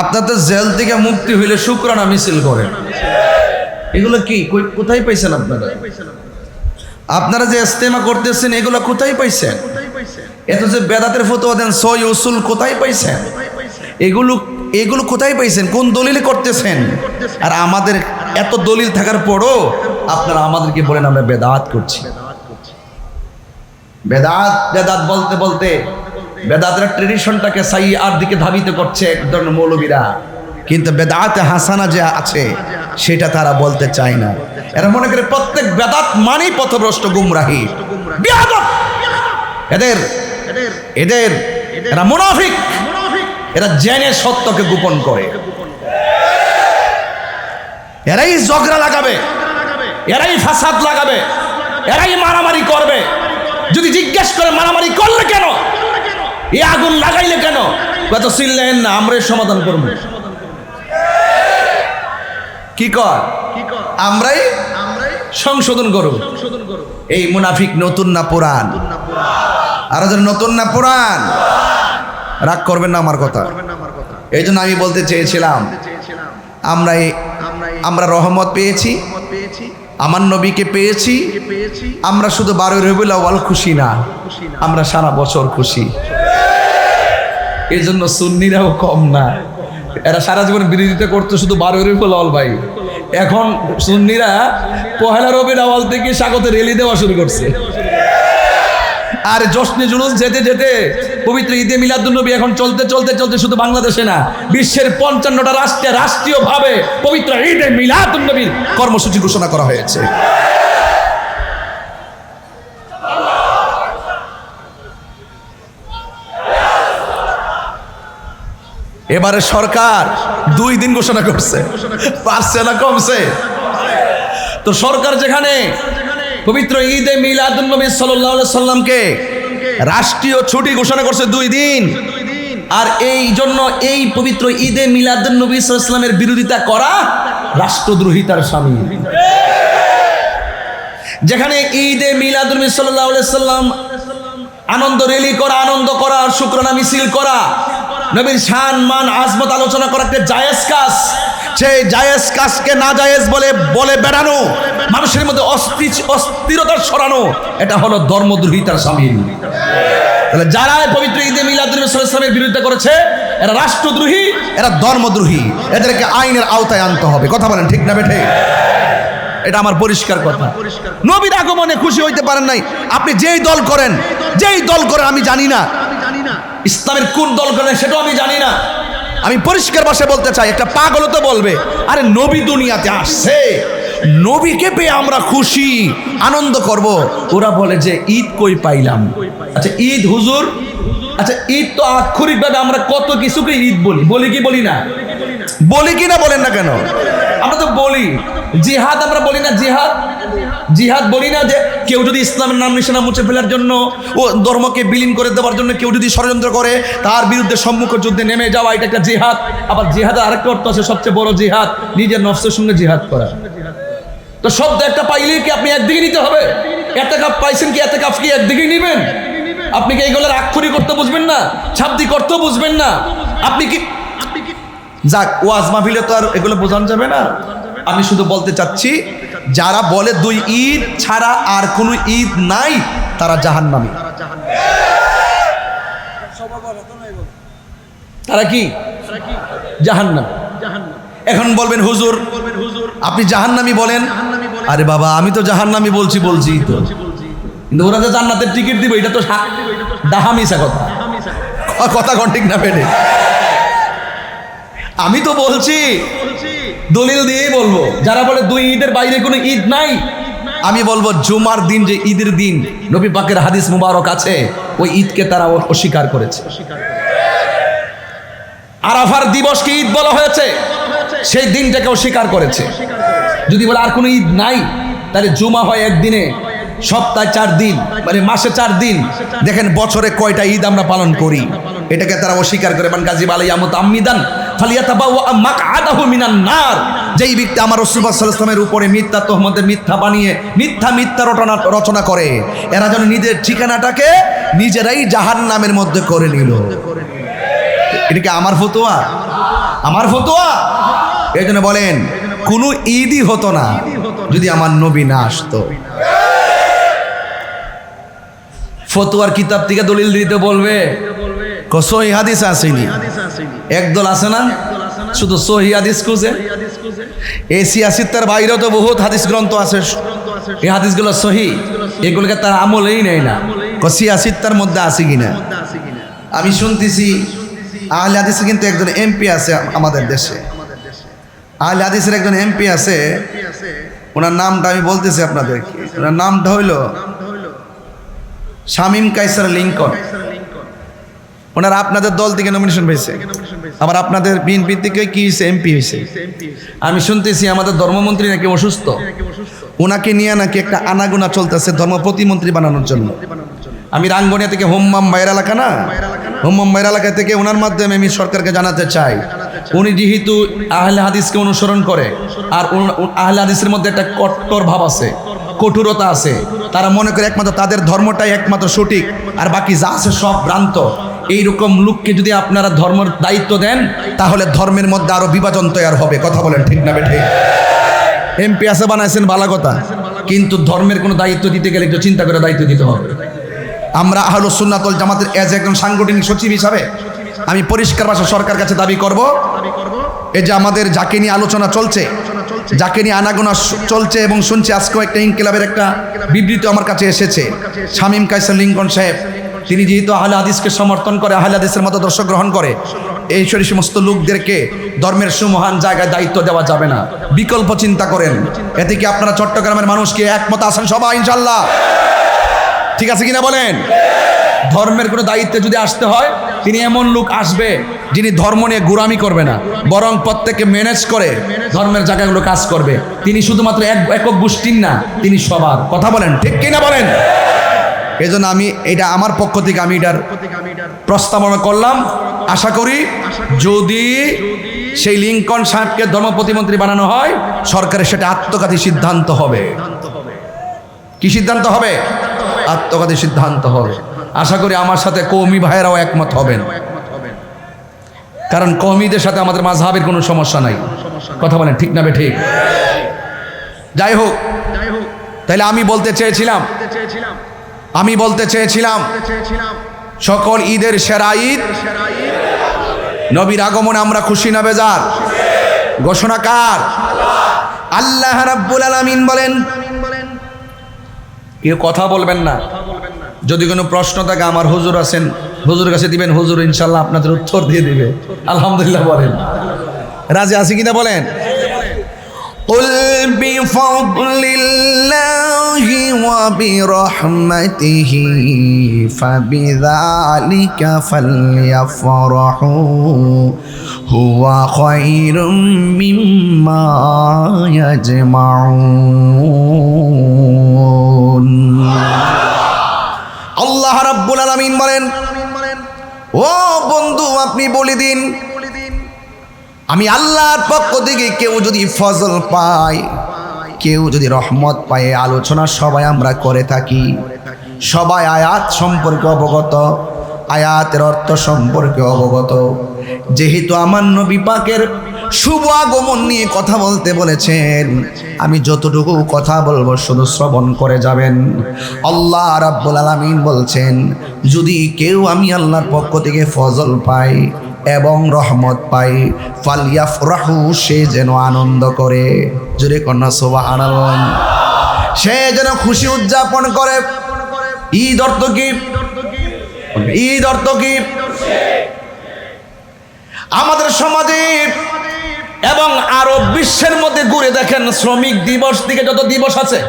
আপনার তো জেল থেকে মুক্তি হইলে শুকরানা মিছিল করেন। এগুলো কি কোথায় পাইছেন আপনারা? আপনারা যে ইস্তেমা করতেছেন, এগুলো কোথায় পাইছেন? এত যে বেদাতের ফতোয়া দেন, সই উসুল কোথায় পাইছেন? এগুলো কোথায় পাইছেন? কোন দলিলে করতেছেন? আর আমাদের এত দলিল থাকার পরও আপনারা আমাদেরকে বলেন আমরা বেদাত করছি। বেদাত বলতে বলতে বেদাতের ট্রেডিশনটাকে সাইয়ার দিকে ধাবিত করছে এক ধরনের মৌলবীরা, কিন্তু বেদাতে হাসানা যে আছে সেটা তারা বলতে চায় না। এরা মনে করে প্রত্যেক বেদাত মানেই পথভ্রষ্ট, গুমরাহী, বিয়াদব। এরা মুনাফিক, এরা জেনে সত্যকে গোপন করে, এরাই ঝগড়া লাগাবে, এরাই ফাসাদ লাগাবে, এরাই মারামারি করবে। যদি জিজ্ঞেস করে মারামারি করলে কেন, এই আগুন লাগাইলে কেন, কত চিল্লেন না, আমরা সমাধান করবো। কি কর? আমরাই সংশোধন করব। এই মুনাফিক নতুন না পুরান? আর নতুন না পুরান? রাগ করবেন না আমার কথা। এই জন্য আমি বলতে চেয়েছিলাম, আমরা রহমত পেয়েছি, আমার নবীকে পেয়েছি। আমরা শুধু 12 রবিউল আউয়াল খুশি না, আমরা সারা বছর খুশি। এই জন্য সুন্নিরাও কম না, এরা সারা জীবন বিরোধিতা করতে শুধু 12 রবিউল আউয়াল ভাই। এখন সুন্নিরা পহেলা রবিউল আউয়াল থেকে স্বাগত রেলি দেওয়া শুরু করছে। আর জশ্নে জুলুস যেতে যেতে পবিত্র ঈদে মিলাদুন্নবী এখন চলতে চলতে চলতে শুধু বাংলাদেশে না, বিশ্বের 55টা রাষ্ট্রে রাষ্ট্রীয়ভাবে পবিত্র ঈদে মিলাদুন্নবীর কর্মসূচি ঘোষণা করা হয়েছে। এবারে সরকার 2 দিন ঘোষণা করছে, পারছে না কমছে। তো সরকার যেখানে পবিত্র ঈদে মিলাদুন্নবী সাল্লাল্লাহু আলাইহি সাল্লামকে রাষ্ট্রীয় ছুটি ঘোষণা করছে 2 দিন, আর এই জন্য এই পবিত্র ঈদে মিলাদুন্নবী সাল্লাল্লাহু আলাইহি সাল্লামের বিরোধিতা করা রাষ্ট্রদ্রোহিতার শামিল। যেখানে ঈদে মিলাদুন্নবী সাল্লাল্লাহু আলাইহি সাল্লাম আনন্দ র্যালি করা, আনন্দ করা, শুকরানা মিছিল করা, নবীর শান মান আজমত আলোচনা করা একটা জায়েজ কাজ, সেই জায়েজ কাজকে না জায়েজ বলে বেড়ানো, মানুষের মধ্যে অস্থিরতা সরানো, এটা হলো ধর্মদ্রোহিতার শামিল। তাহলে যারা পবিত্র ঈদে মিলাদুন্নবী সাল্লাল্লাহু আলাইহি সাল্লামের বিরোধিতা করেছে এরা রাষ্ট্রদ্রোহী, এরা ধর্মদ্রোহী, এদেরকে আইনের আওতায় আনতে হবে। কথা বলেন ঠিক না বেঠে? এটা আমার পরিষ্কার কথা। নবীর আগমনে খুশি হইতে পারেন নাই, আপনি যেই দল করেন আমি জানি না, ইসলামের কোন দল করেন সেটাও আমি জানি না। আমি পরিষ্কার ভাষায় বলতে চাই, একটা পাগল তো বলবে আরে নবী দুনিয়াতে আসছে, নবীকে পেয়ে আমরা খুশি আনন্দ করব। ওরা বলে যে ঈদ কই পাইলাম? আচ্ছা ঈদ হুজুর, আচ্ছা ঈদ তো আক্ষরিকভাবে আমরা কত কিছুকে ঈদ বলি কি বলি না? বলি কি না বলেন না কেন? আমরা তো বলি। জিহাদ আমরা বলি না? জিহাদ বলি না? যে কেউ যদি ইসলামের নাম নিশানা মুছে ফেলার জন্য ও ধর্মকে বিলীন করে দেওয়ার জন্য কেউ যদি ষড়যন্ত্র করে তার বিরুদ্ধে সম্মুখ যুদ্ধে নেমে যাওয়া, এটা একটা জিহাদ। আবার জিহাদের আরেকটা অর্থ আছে, সবচেয়ে বড় জিহাদ নিজের নফসের সঙ্গে জিহাদ করা। তো শব্দ একটা পাইলেই কি আপনি একদিকে নিতে হবে? একটা কাপ পাইছেন কি এত কাপ কি একদিকেই নেবেন? আপনি কি এইগুলোর আক্ষরিক করতে বুঝবেন না, শাব্দিক অর্থ বুঝবেন না? আপনি কি যাক ওয়াজ মাহফিলে তো আর এগুলো বোঝানো যাবে না। আমি শুধু বলতে চাচ্ছি, যারা বলে 2 ঈদ ছাড়া আর কোনো ঈদ নাই তারা জাহান্নামী। তারা কি জাহান্নামী? এখন বলবেন হুজুর আপনি জাহান্নামী বলেন, আরে বাবা আমি তো জাহান্নামী বলছি তো, কিন্তু ওরা যে জান্নাতের টিকিট দিবে এটা তো ডাহামিসা কথা কোন ঠিক না পেলে? আমি তো বলছি দলিল দিয়েই বলবো, যারা বলে 2 ঈদের বাইরে কোনো ঈদ নাই, আমি বলবো জুমার দিন যে ঈদের দিন নবী পাকের হাদিস মুবারক আছে, ওই ঈদকে তারা অস্বীকার করেছে। আরাফার দিবসকে ঈদ বলা হয়েছে, সেই দিনটাকে অস্বীকার করেছে। যদি বলে আর কোনো ঈদ নাই, তাহলে জুমা হয় একদিনে, সপ্তাহে 4 দিন, মানে মাসে 4 দিন। দেখেন বছরে কয়টা ঈদ আমরা পালন করি, এটাকে তারা অস্বীকার করে। মান গাজী আলাইয়া মুতাআম্মিদান ফালিয়াতাবাওয়া মাকআদাহু মিনান নার। যেই ব্যক্তি আমার রাসূল সাল্লাল্লাহু আলাইহি ওয়াসাল্লামের উপরে মিথ্যা তহমতে মিথ্যা বানিয়ে মিথ্যা রচনা করে, এরা যেন নিজের ঠিকানাটাকে নিজেরাই জাহান্নামের মধ্যে করে নিল। এটা কি আমার ফতোয়া? আমার ফতোয়া? এই জন্য বলেন কোনো ঈদই হতো না যদি আমার নবী না আসতো। ফতোয়ার কিতাব থেকে দলিল দিতে বলবে, সহি হাদিস আসেনি। একদল আছে না শুধু সহি হাদিস খুঁজে, এই 86টার বাইরেও তো বহুত হাদিস গ্রন্থ আছে, এই হাদিসগুলো সহি, এগুলোকে তার আমলেই নেয় না। 86টার মধ্যে আছে কিনা? আমি শুনতেছি আহলে হাদিসে কিন্তু একজন এমপি আছে আমাদের দেশে, আহলে হাদিসের একজন এমপি আছে, ওনার নামটা আমি বলতেছি আপনাদেরকে। ওনার নামটা হইল শামীম কায়সার লিঙ্কন। ওনারা আপনাদের দল থেকে নমিনেশন পেয়েছে, আবার আপনাদের বিএনপি থেকে কি হয়েছে, এমপি হয়েছে। আমি শুনতেছি আমাদের ধর্মমন্ত্রী নাকি অসুস্থ, ওনাকে নিয়ে নাকি একটা আনাগোনা চলতেছে ধর্ম প্রতিমন্ত্রী বানানোর জন্য। আমি রাঙ্গনিয়া থেকে হোম্মাম বাইর এলাকা না, হোম্মাম বাইর এলাকা থেকে ওনার মাধ্যমে আমি সরকারকে জানাতে চাই, উনি যেহেতু আহলে হাদিসকে অনুসরণ করে, আর আহলে হাদিসের মধ্যে একটা কট্টর ভাব আছে, কঠোরতা আছে, তারা মনে করে একমাত্র তাদের ধর্মটাই একমাত্র সঠিক, আর বাকি যা আছে সব ভ্রান্ত। এইরকম লোককে যদি আপনারা ধর্মের দায়িত্ব দেন, তাহলে ধর্মের মধ্যে আরো বিভাজন তৈরি হবে। কথা বলেন ঠিক না বেঠে? এমপি আছে বানাইছেন ভালো কথা, কিন্তু ধর্মের কোনো দায়িত্ব দিতে গেলে একটু চিন্তা করে দায়িত্ব দিতে হবে। আমরা আহলুস সুন্নাত ওয়াল জামাতের একজন সাংগঠনিক সচিব হিসাবে আমি পরিষ্কার ভাষা সরকার কাছে দাবি করব, এই যে আমাদের যাকে নিয়ে আলোচনা চলছে, যাকে নিয়ে আনাগোনা চলছে এবং শুনছি, আজকেও একটা ইনকিলাবের একটা বিবৃতি আমার কাছে এসেছে। শামীম কায়সার লিঙ্কন সাহেব, তিনি যেহেতু আহলে হাদিসকে সমর্থন করে, আহলে হাদিসের মতো দর্শক গ্রহণ করে, এই সমস্ত লোকদেরকে ধর্মের সুমহান জায়গায় দায়িত্ব দেওয়া যাবে না, বিকল্প চিন্তা করেন। এতে কি আপনারা চট্টগ্রামের মানুষকে একমত আছেন সবাই ইনশাল্লাহ? ঠিক আছে কিনা বলেন? ধর্মের কোনো দায়িত্বে যদি আসতে হয়, তিনি এমন লোক আসবে যিনি ধর্ম নিয়ে গোঁড়ামি করবে না, বরং প্রত্যেককে ম্যানেজ করে ধর্মের জায়গাগুলো কাজ করবে। তিনি শুধুমাত্র একক গোষ্ঠীর না, তিনি সবার। কথা বলেন ঠিক কিনা বলেন? এই জন্য আমি এটা আমার পক্ষ থেকে আমি এটার প্রস্তাবনা করলাম। আশা করি যদি সেই লিঙ্কন সাহেবকে ধর্ম প্রতিমন্ত্রী বানানো হয়, সরকারের সেটা আত্মঘাতী সিদ্ধান্ত হবে। কি সিদ্ধান্ত হবে? আত্মঘাতী সিদ্ধান্ত হবে। আশা করি আমার সাথে কওমি ভাইয়েরাও একমত হবেন, কারণ কওমিদের সাথে আমাদের মাযহাবের কোনো সমস্যা নাই। কথা বলেন ঠিক না বে ঠিক? যাই হোক, তাহলে আমি বলতে চেয়েছিলাম সকল ঈদের সেরা ঈদ নবীর আগমনে আমরা খুশি না বেজার? ঘোষণা কার? আল্লাহ রাব্বুল আলামিন বলেন। কেউ কথা বলবেন না, যদি কোনো প্রশ্ন থাকে আমার হুজুর আছেন, হুজুর কাছে দিবেন, হুজুর ইনশাল্লাহ আপনাদের উত্তর দিয়ে দিবে। আলহামদুলিল্লাহ বলেন। রাজি আছে কিনা বলেন? قل بفضل الله وبرحمته فبذلك فليفرحوا هو خير مما يجمعون। আল্লাহ রাব্বুল আলামিন বলেন, ও বন্ধু আপনি বলে দিন, আমি আল্লাহর পক্ষ থেকে কেউ যদি ফজল পায়, কেউ যদি রহমত পায়, আলোচনা সবাই আমরা করে থাকি, সবাই আয়াত সম্পর্কে অবগত, আয়াতের অর্থ সম্পর্কে অবগত। যেহেতু আমার নবী পাকের শুভ আগমন নিয়ে কথা বলতে বলেছেন, আমি যতটুকু কথা বলবো শুধু শ্রবণ করে যাবেন। আল্লাহ রাব্বুল আলামিন বলছেন, যদি কেউ আমি আল্লাহর পক্ষ থেকে ফজল পাই এবং রহমত পাই, ফালিয়াফরাহু, সে যেন আনন্দ করে। জোরে কন্যা সুবহানাল্লাহ। সে যেন খুশি উদযাপন করে। ঈদ অর্থ কি? ঈদ অর্থ কি? আমাদের সমাজে এবং আরব বিশ্বের মধ্যে ঘুরে দেখেন, শ্রমিক দিবস থেকে যত দিবস আছে,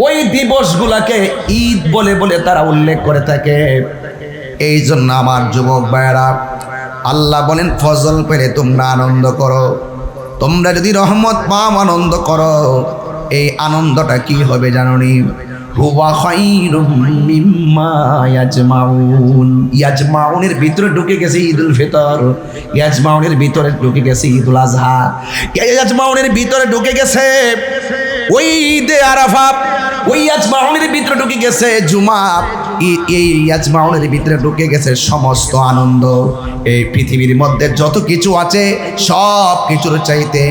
ওই দিবসগুলাকে ঈদ বলে বলে তারা উল্লেখ করে থাকে। এই জন্য আমার যুবক ভাইয়েরা, আল্লাহ বলেন ফজল পেলে তোমরা আনন্দ করো, তোমরা যদি রহমত পাও আনন্দ করো। এই আনন্দটা কি হবে জানোনি? হুয়া খায়রুম মিম্মা ইয়াজমাউন। ইয়াজমাউনের ভিতরে ঢুকে গেছে ঈদুল ফিতর, ইয়াজমাউনের ভিতরে ঢুকে গেছে ঈদুল আজহা, ইয়াজমাউনের ভিতরে ঢুকে গেছে ওই ঈদে আরাফা, ওই ইয়াজমাউনের ভিতরে ঢুকে গেছে জুমা, এই ইয়াজমাউনের ভিতরে ঢুকে গেছে সমস্ত আনন্দ। এই পৃথিবীর মধ্যে যত কিছু আছে সব কিছুর চাইতে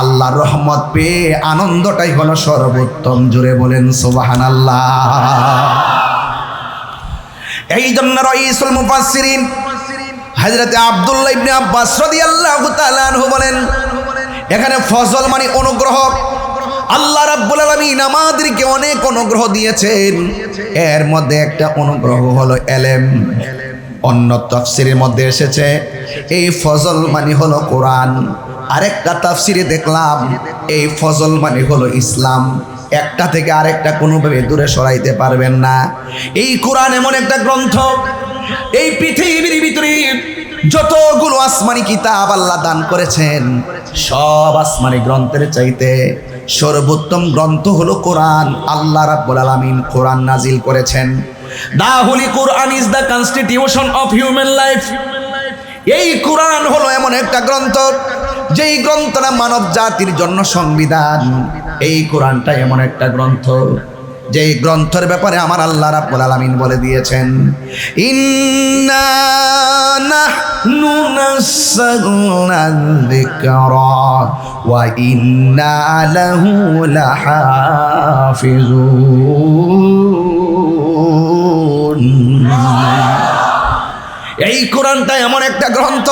আল্লাহর রহমত পেয়ে আনন্দটাই হলো সর্বোত্তম। জুড়ে বলেন সুবহানাল্লাহ। এই জন্য রাইসুল মুফাসসিরিন হযরত আব্দুল্লাহ ইবনে আব্বাস রাদিয়াল্লাহু তাআলা আনহু বলেন, এখানে ফজল মানে অনুগ্রহ। আল্লাহ রাব্বুল আলামিন আমাদেরকে অনেক অনুগ্রহ দিয়েছেন, এর মধ্যে একটা অনুগ্রহ হলো এলেম। অন্য তাফসীরের মধ্যে এসেছে এই ফজল মানে হলো কোরআন, আরেকটা তাফসীরে দেখলাম এই ফজল মানে হলো ইসলাম। একটা থেকে আরেকটা কোনোভাবে দূরে সরাইতে পারবেন না। এই কোরআন এমন একটা গ্রন্থ, এই পৃথিবীর ভিতরে যতগুলো আসমানি কিতাব আল্লাহ দান করেছেন, সব আসমানি গ্রন্থের চাইতে সর্বোত্তম গ্রন্থ হলো কোরআন। আল্লাহ রাব্বুল আলামিন কোরআন নাজিল করেছেন। The holy Quran is the constitution of human life. এই কোরআন হলো এমন একটা গ্রন্থ, যেই গ্রন্থটা মানব জাতির জন্য সংবিধান। এই কোরআনটা এমন একটা গ্রন্থ, যেই গ্রন্থের ব্যাপারে আমার আল্লাহ রাব্বুল আলামিন বলে দিয়েছেন, ইন্না নাহনু নাযালনা যিকরা ওয়া ইন্না লাহু লাহাফিজুন। এই কোরআনটা এমন একটা গ্রন্থ,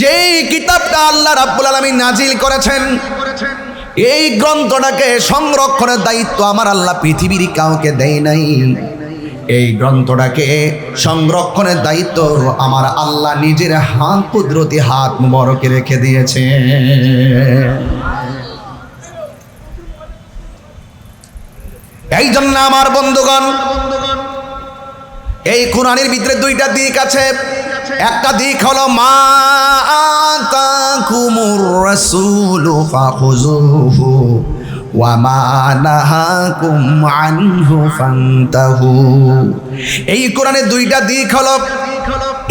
যেই কিতাবটা আল্লাহ রাব্বুল আলামিন নাজিল করেছেন, এই গ্রন্থটাকে সংরক্ষণের দায়িত্ব আমার আল্লাহ পৃথিবীর কাউকে দেয় নাই। এই গ্রন্থটাকে সংরক্ষণের দায়িত্ব আমার আল্লাহ নিজের হাত, কুদরতি হাত মুবারকে রেখে দিয়েছে। এই জন্য আমার বন্ধুগণ, এই কোরআনের ভিতরে দুইটা দিক আছে। একটা দিক হলো মা আতাকুমুর রাসূলু ফাখুযুহু ওয়া মা নাহাকুম আনহু ফান্তাহু। এই কোরআনের দুইটা দিক হলো,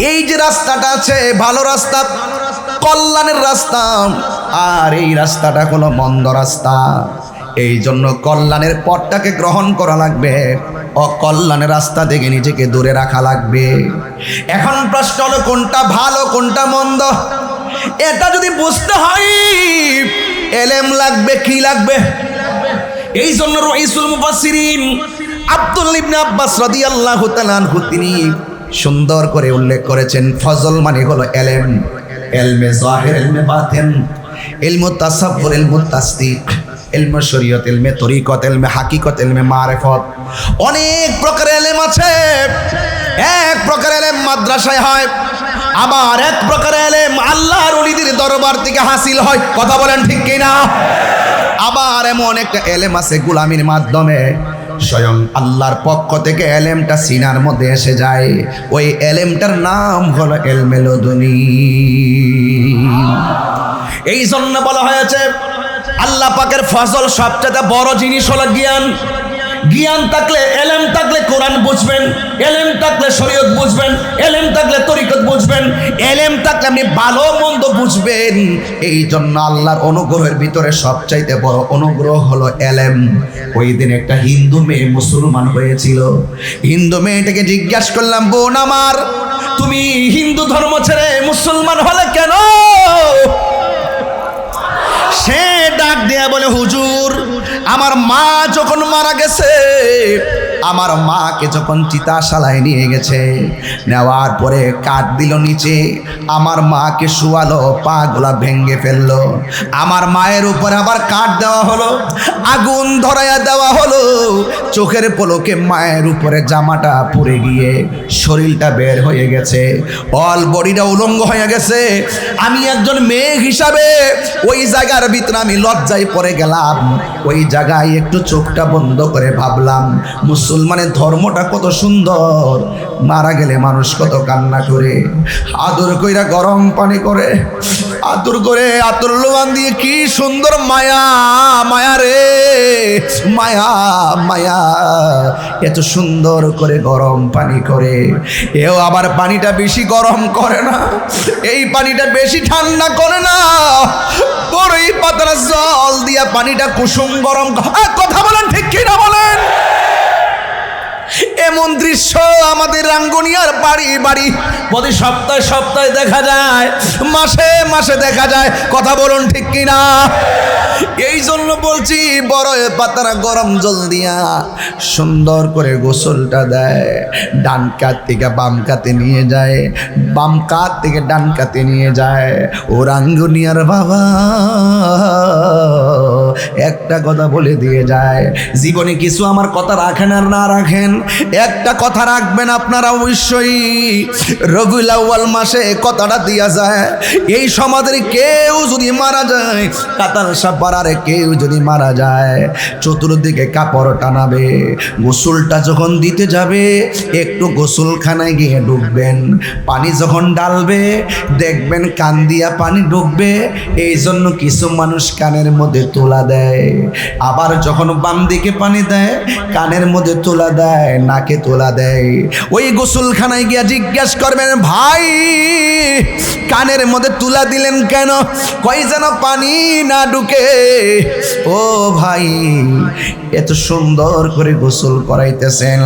এই যে রাস্তাটা আছে ভালো রাস্তা, কল্যাণের রাস্তা, আর এই রাস্তাটা হলো মন্দ রাস্তা। এই জন্য কল্যাণের পথটাকে গ্রহণ করা লাগবে, অকল্যাণের রাস্তা থেকে নিজেকে দূরে রাখা লাগবে। এখন প্রশ্ন হলো কোনটা ভালো কোনটা মন্দ, এটা যদি বুঝতে হয় এলেম লাগবে। কি লাগবে? এই জন্য রাইসুল মুফাসসিরিন আব্দুল্লাহ ইবনে আব্বাস রাদিয়াল্লাহু তাআলা আনহু তিনি সুন্দর করে উল্লেখ করেছেন, ফজল মানে হলো এলেম, এলমে জাহির, এলমে বাতিন, ইলমু তাসাব্বুর, ইলমু তাসদিক, ইলমে শরীয়ত, ইলমে তরিকত, ইলমে হাকিকত, ইলমে মারিফত। অনেক প্রকার এলেম আছে। এক প্রকার এলেম মাদ্রাসায় হয়, আবার এক প্রকার এলেম আল্লাহর ওলিদের দরবার থেকে হাসিল হয়। কথা বলেন ঠিক কিনা? আবার এমন একটা এলেম আছে গোলামির মাধ্যমে স্বয়ং আল্লাহর পক্ষ থেকে এলেমটা সিনার মধ্যে এসে যায়। ওই এলেমটার নাম হলো ইলমে লদুনী। এই জন্য বলা হয়েছে আল্লাহ পাকের ফজল সবচেয়ে বড় জিনিস হলো জ্ঞান। জ্ঞান থাকলে, এলেম থাকলে কোরআন বুঝবেন, এলেম থাকলে শরীয়ত বুঝবেন, এলেম থাকলে তরিকত বুঝবেন, এলেম থাকলে আপনি ভালো মন্দ বুঝবেন। এই জন্য আল্লাহর অনুগ্রহের ভিতরে সবচাইতে বড় অনুগ্রহ হলো এলেম। ওই দিন একটা হিন্দু মেয়ে মুসলমান হয়েছিল। হিন্দু মেয়েটাকে জিজ্ঞাসা করলাম, বোন আমার, তুমি হিন্দু ধর্ম ছেড়ে মুসলমান হলে কেন? সে ডাক দেয়া বলে, হুজুর, আমার মা যখন মারা গেছে, আমার মাকে যখন চিতাশালায় নিয়ে গেছে, নেওয়ার পরে কাঠ দিল নিচে, আমার মাকে শুয়ালো, পা গুলা ভেঙে ফেললো। আমার মায়ের উপরে আবার কাঠ দেওয়া হলো, আগুন ধরাইয়া দেওয়া হলো। চোখের পলকে মায়ের উপরে জামাটা পুড়ে গিয়ে শরীরটা বের হয়ে গেছে, অল বডিটা উলঙ্গ হয়ে গেছে। আমি একজন মেয়ে হিসাবে ওই জায়গার ভিতরে আমি লজ্জায় পড়ে গেলাম। ওই জায়গায় একটু চোখটা বন্ধ করে ভাবলাম, মুসলমানের ধর্মটা কত সুন্দর। মারা গেলে মানুষ কত কান্না করে, আদর কইরা গরম পানি করে, আদর করে আতর লোয়ান দিয়ে, কি সুন্দর মায়া, মায়া রে মায়া, মায়া, এত সুন্দর করে গরম পানি করে। এও আবার পানিটা বেশি গরম করে না, এই পানিটা বেশি ঠান্ডা করে না, বড়ই পাতার জল দিয়া পানিটা কুসুম গরম। কথা বলেন ঠিক কিনা বলেন? এমন দৃশ্য আমাদের রাঙ্গুনিয়ার বাড়ি বাড়ি প্রতি সপ্তাহে সপ্তাহে দেখা যায়, মাসে মাসে দেখা যায়। কথা বলুন ঠিক কিনা? এই জন্য বলছি, বড় পাতার গরম জল দিয়া সুন্দর করে গোসলটা দেয়, ডান কাত থেকে বাম কাতে নিয়ে যায়, বাম কাত থেকে ডান কাতে নিয়ে যায়। ও রাঙ্গুনিয়ার বাবা একটা কথা বলে দিয়ে যায়, জীবনে কিছু আমার কথা রাখেন আর না রাখেন, একটা কথা রাখবেন আপনারা অবশ্যই, রবিউল আউয়াল মাসে কথাটা দিয়া যায়, এই সমাজের কেউ যদি মারা যায়, কাতালসা পাড়ার কেউ যদি মারা যায়, চতুর্দিকে কাপড় টানাবে। গোসলটা যখন দিতে যাবে, একটু গোসলখানায় গিয়ে ঢুকবেন, পানি যখন ডালবে দেখবেন কান দিয়া পানি ঢুকবে। এই জন্য কিছু মানুষ কানের মধ্যে তোলা দেয়, আবার যখন বাম দিকে পানি দেয় কানের মধ্যে তোলা দেয়, নাকে তোলা দেয়। ওই গোসলখানায় গিয়া জিজ্ঞাসা করবেন, ভাই কানের মধ্যে তুলা দিলেন কেন? কই যেন পানি না ঢুকে। ও ভাই, এত সুন্দর করে গোসল করাইতেছেন,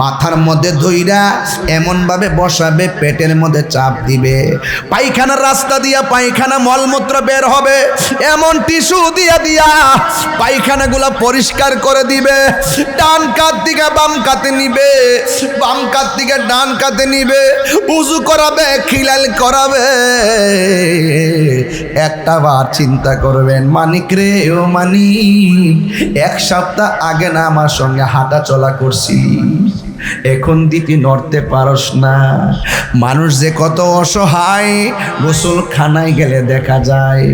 মাথার মধ্যে ধইরা এমন ভাবে বসাবে, পেটের মধ্যে চাপ দিবে, পায়খানার রাস্তা দিয়া পায়খানা মলমূত্র বের হবে, এমন টিস্যু দিয়া দিয়া পায়খানাগুলা পরিষ্কার করে দিবে, ডান কাত থেকে বাম কাতে নিবে, বাম কাত থেকে ডান কাতে নিবে, উজু করাবে, খিলাল করাবে। একটা বার চিন্তা করবেন, মানিক রে ও মানিক, এক সপ্তাহ আগে না আমার সঙ্গে হাঁটা চলা করছি, এখন দিতি নড়তে পারস না। মানুষ যে কত অসহায় গোসলখানায় গেলে দেখা যায়,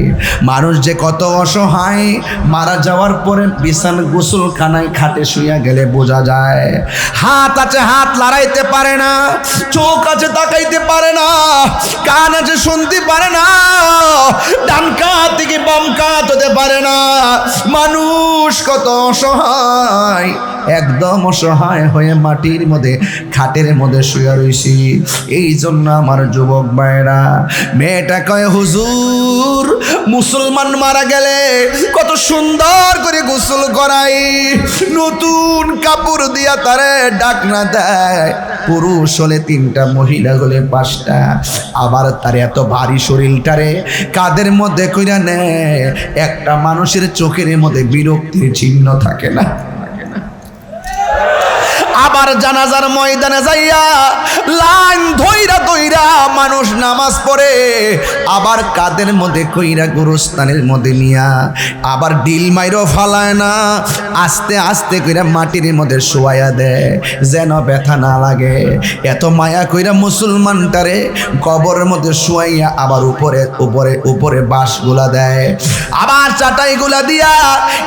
মানুষ যে কত অসহায় মারা যাওয়ার পরে বিছানা গোসলখানায় খাটে শুইয়া গেলে বোঝা যায়। হাত আছে, হাত লড়াইতে পারে না, চোখ আছে তাকাইতে পারে না, কান আছে শুনতে পারে না, ডান কাত থেকে বাম কাত হতে পারে না। মানুষ কত অসহায়, একদম অসহায় হয়ে মাটির মধ্যে খাটের মধ্যে শুয়ে রইছি। এই জন্য আমার যুবক ভাইরা, মেয়েটা কয় হুজুর মুসলমান মারা গেলে কত সুন্দর করে গোসল করাই, নতুন কাপড় দিয়া তারে ডাকনা দেয়, পুরুষ হলে 3টা, মহিলা হলে 5টা, আবার তার এত ভারী শরীরটারে কাদের মধ্যে কইরা নেয়, একটা মানুষের চোখের মধ্যে বিরক্তির চিহ্ন থাকে না। আবার জানাজার ময়দানে যাইয়া লাইন ধইরা ধইরা মানুষ নামাজ পড়ে, আবার কাদের মধ্যে কইরা গোরস্থানের মধ্যে নিয়া আবার ডিল মাইরও ফালায় না, আস্তে আস্তে কইরা মাটির মধ্যে শোয়াইয়া দেয় যেন ব্যথা না লাগে। এত মায়া কইরা মুসলমানটারে কবরের মধ্যে শোয়াইয়া আবার উপরে উপরে উপরে বাঁশগুলা দেয়, আবার চাটাইগুলা দিয়া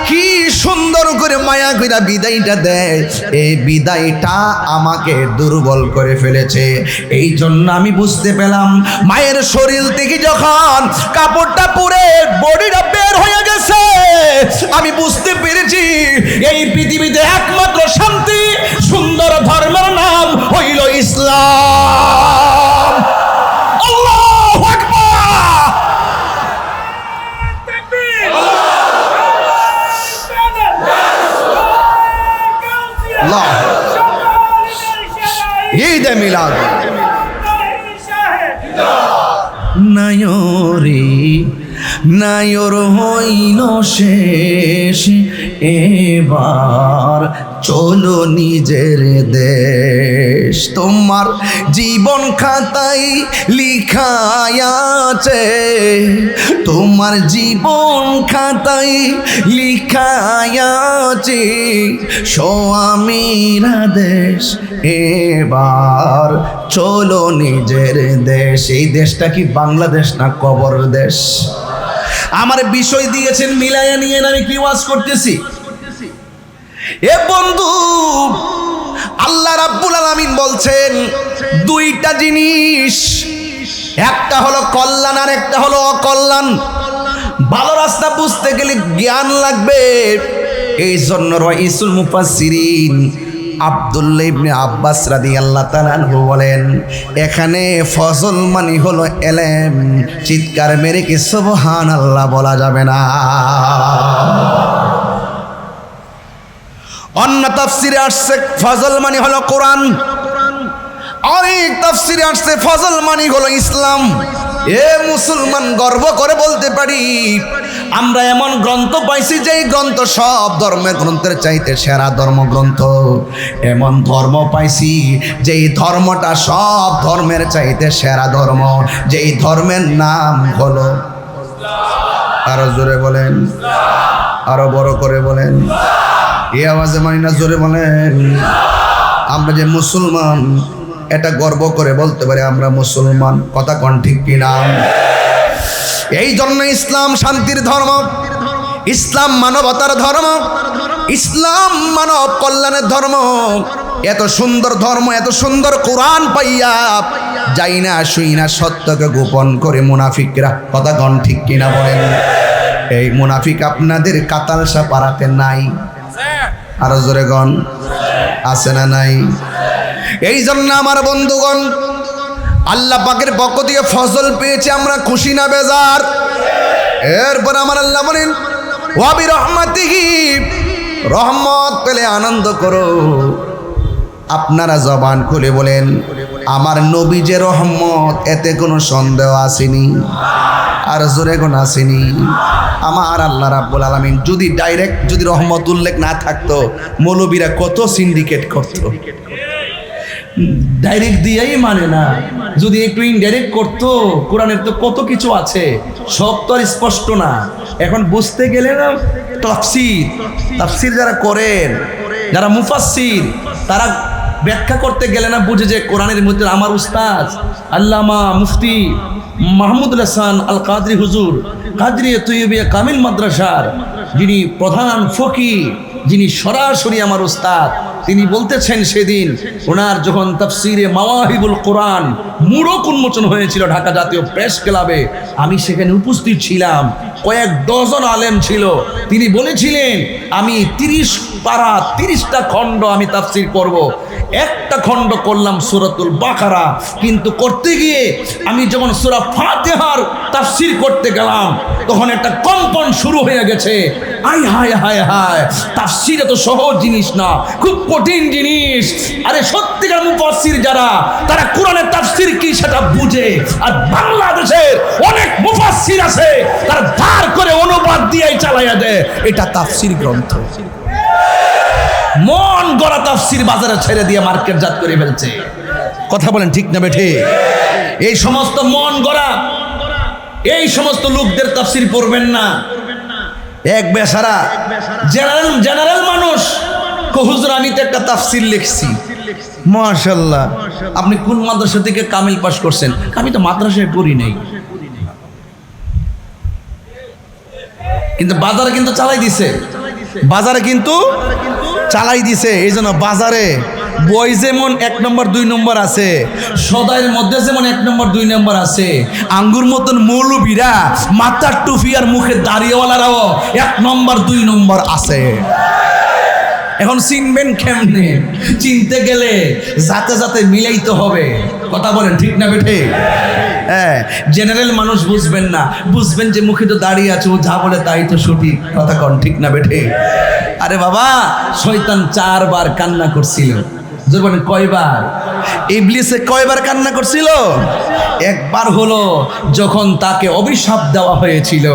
কি সুন্দর করে মায়া কইরা বিদায়টা দেয়। এই বিদায়টা আমাকে দুর্বল করে ফেলেছে। এই জন্য আমি বুঝতে পেলাম, মায়ের শরীর থেকে যখন কাপড়টা পুরে বডিটা বের হয়ে গেছে, আমি বুঝতে পেরেছি এই পৃথিবীতে একমাত্র শান্তি সুন্দর ধর্মের নাম হইল ইসলাম। আল্লাহু আকবার। আল্লাহ ঈদ মিলাদ নায়রে নায়র হইল শেষ, এবার চলো নিজের দেশ। তোমার জীবন খাতায় লিখায় আছে, তোমার জীবন খাতায় লিখায় আছে স্বামীর দেশ, এবার চলো নিজের দেশ। এই দেশটা কি বাংলাদেশ না কবর দেশ? আমার বিষয় দিয়েছেন মিলাইয়া নিয়ে, আমি কি ওয়াজ করতেছি? এ বন্ধু, আল্লাহ রাব্বুল আলামিন বলছেন 2টা জিনিস, একটা হলো কল্যাণ আর একটা হলো অকল্যাণ। ভালো রাস্তা বুঝতে গেলে জ্ঞান লাগবে। এই জন্য রাইসুল মুফাসসিরিন আব্দুল্লাহ ইবনে আব্বাস রাদিয়াল্লাহু তাআলা আনহু বলেন, এখানে ফজল মানে হলো এলেম। চিৎকার মেরে কি সুবহানাল্লাহ বলা যাবে না? অন্য তাফসিরে আসছে ফজল মানে হলো কোরআন, অনেক তাফসিরে আসছে ফজল মানে হলো ইসলাম। এ মুসলমান, গর্ব করে বলতে পারি আমরা এমন গ্রন্থ পাইছি যেই গ্রন্থ সব ধর্মের গ্রন্থের চাইতে সেরা ধর্মগ্রন্থ। এমন ধর্ম পাইছি যেই ধর্মটা সব ধর্মের চাইতে সেরা ধর্ম, যেই ধর্মের নাম হলো, আরো জোরে বলেন, আরো বড় করে বলেন, এই আওয়াজে মানি না, জোরে বলেন। আমরা যে মুসলমান এটা গর্ব করে বলতে পারি আমরা মুসলমান, কথা কোন ঠিক কিনা? এই জন্য ইসলাম শান্তির ধর্ম, ইসলাম মানবতার ধর্ম, ইসলাম মানব কল্যাণের ধর্ম। এত সুন্দর ধর্ম, এত সুন্দর কোরআন পাইয়া যাই না শুই না সত্যকে গোপন করে মুনাফিকরা, কথা কোন ঠিক কিনা বলেন? এই মুনাফিক আপনাদের কাতালসা পাড়াতে নাই? আরো জোরে গণ আছে না নাই? এই জন্য আমার বন্ধুগণ, আল্লাহ পাকের পক্ষ থেকে ফজল পেয়েছে, আমরা খুশি না বেজার? এরপর আমার আল্লাহ বলেন ওয়া বিরহমাতিহি, রহমত পেলে আনন্দ করো। আপনারা জবান খুলে বলেন, আমার নবী যে রহমত, এতে কোনো সন্দেহ আসেনি, আর জোরে কোন আসেনি। আমার আল্লাহ রাব্বুল আলামিন যদি ডাইরেক্ট যদি রহমত উল্লেখ না থাকতো, মৌলবীরা কত সিন্ডিকেট করতো। ডাইরেক্ট দিয়েই মানে না, যদি একটু ইনডাইরেক্ট করতো, কোরআনের তো কত কিছু আছে, সব তো আর স্পষ্ট না। এখন বুঝতে গেলে না, তাফসীর যারা করেন, যারা মুফাসসির, তারা ব্যাখ্যা করতে গেলে না বুঝে যে কোরআনের মধ্যে আমার উস্তাদ আল্লামা মুফতি মাহমুদুল হাসান আল কাদরি হুজুর, কাদরিয়া তৈয়বিয়া কামিল মাদ্রাসার যিনি প্রধান ফকি, যিনি সরাসরি আমার উস্তাদ, তিনি বলতেছেন সেদিন ওনার যখন তাফসিরে মাওয়াহিবুল কোরআন মূরক উন্মোচন হয়েছিল ঢাকা জাতীয় প্রেস ক্লাবে, আমি সেখানে উপস্থিত ছিলাম, কয়েক ডজন আলেম ছিল। তিনি বলেছিলেন আমি 30 পারা 30টা খণ্ড আমি তাফসির করব। একটা খণ্ড করলাম সূরাতুল বাকারা, কিন্তু করতে গিয়ে আমি যখন সূরা ফাতিহার তাফসির করতে গেলাম, তখন একটা কম্পন শুরু হয়ে গেছে। আয় হায় হায় হায়, তাফসির এত সহজ জিনিস না, খুব কঠিন জিনিস। আরে সত্যিকার মুফাসসির যারা, তারা কোরআনের তাফসির কি সেটা বুঝে। আর বাংলাদেশের অনেক মুফাসসির আছে, তারা ধার করে অনুবাদ দিয়েই চালাইয়া দেয়, এটা তাফসির গ্রন্থ। মন গড়া তাফসির বাজারে ছেড়ে দিয়ে মার্কেটজাত করে ফেলছে। কথা বলেন ঠিক না বেঠে? এই সমস্ত মন গড়া, এই সমস্ত লোকদের তাফসির পড়বেন না। এক বেচারা জেনারেল মানুষ, হুজুর আমি তো একটা তাফসির লিখছি। মাশাআল্লাহ, আপনি কোন মাদ্রাসা থেকে কামিল পাস করছেন? আমি তো মাদ্রাসায় পড়ি নাই, কিন্তু বাজারে কিন্তু চালাই দিছে, বাজারে কিন্তু চালাই দিছে। এই জন্য বাজারে বই যেমন 1 নম্বর 2 নম্বর আছে, সদাইয়ের মধ্যে যেমন 1 নম্বর 2 নম্বর আছে, আঙ্গুর মতন মৌলবীরা মাথার টুপি আর মুখে দাড়িওয়ালারাও 1 নম্বর 2 নম্বর আছে। এখন চিনবেন কেমনে? চিনতে গেলে যাতে যাতে মিলাইতে হবে। কথা বলেন ঠিক না বেঠে? হ্যাঁ, জেনারেল মানুষ বুঝবেন না, বুঝবেন যে মুখে তো দাঁড়িয়ে আছে, ও যা বলে তাই তো সঠিক। কথা কন ঠিক না বেঠে? আরে বাবা, শয়তান 4 বার কান্না করছিল। জোর বলেন কয়বার? ইবলিসে কয়বার কান্না করছিল? একবার হলো, যখন তাকে অভিশাপ দেওয়া হয়েছিল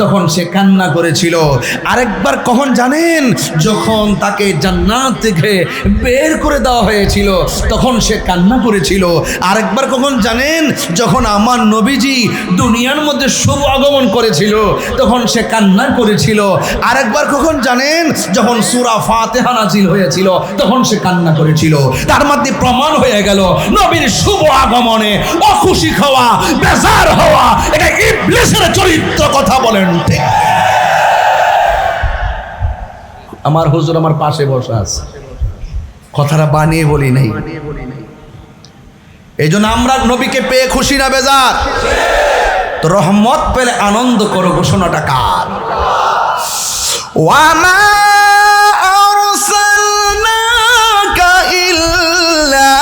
তখন সে কান্না করেছিল। আরেকবার কখন জানেন? যখন তাকে জান্নাত থেকে বের করে দেওয়া হয়েছিল তখন সে কান্না করেছিল। আরেকবার কখন জানেন? যখন আমার নবীজি দুনিয়ার মধ্যে শুভ আগমন করেছিল তখন সে কান্না করেছিল। আরেকবার কখন জানেন? যখন সূরা ফাতিহা নাজিল হয়েছিল তখন সে কান্না করেছিল। তার মধ্যে প্রমাণ হয়ে গেল নবীর শুভ আগমনে অখুশি হওয়া, বেজার হওয়া, এটা ইবলিসের চরিত্র। কথা বলেন ঠিক? আমার হুজুর আমার পাশে বসা আছে, কথাটা বানিয়ে বলি নাই। এই জন্য আমরা নবীকে পেয়ে খুশি না বেজার? তো রহমত পেলে আনন্দ করো। ঘোষণাটা কার? ওয়ামা আরসালনাকা ইল্লা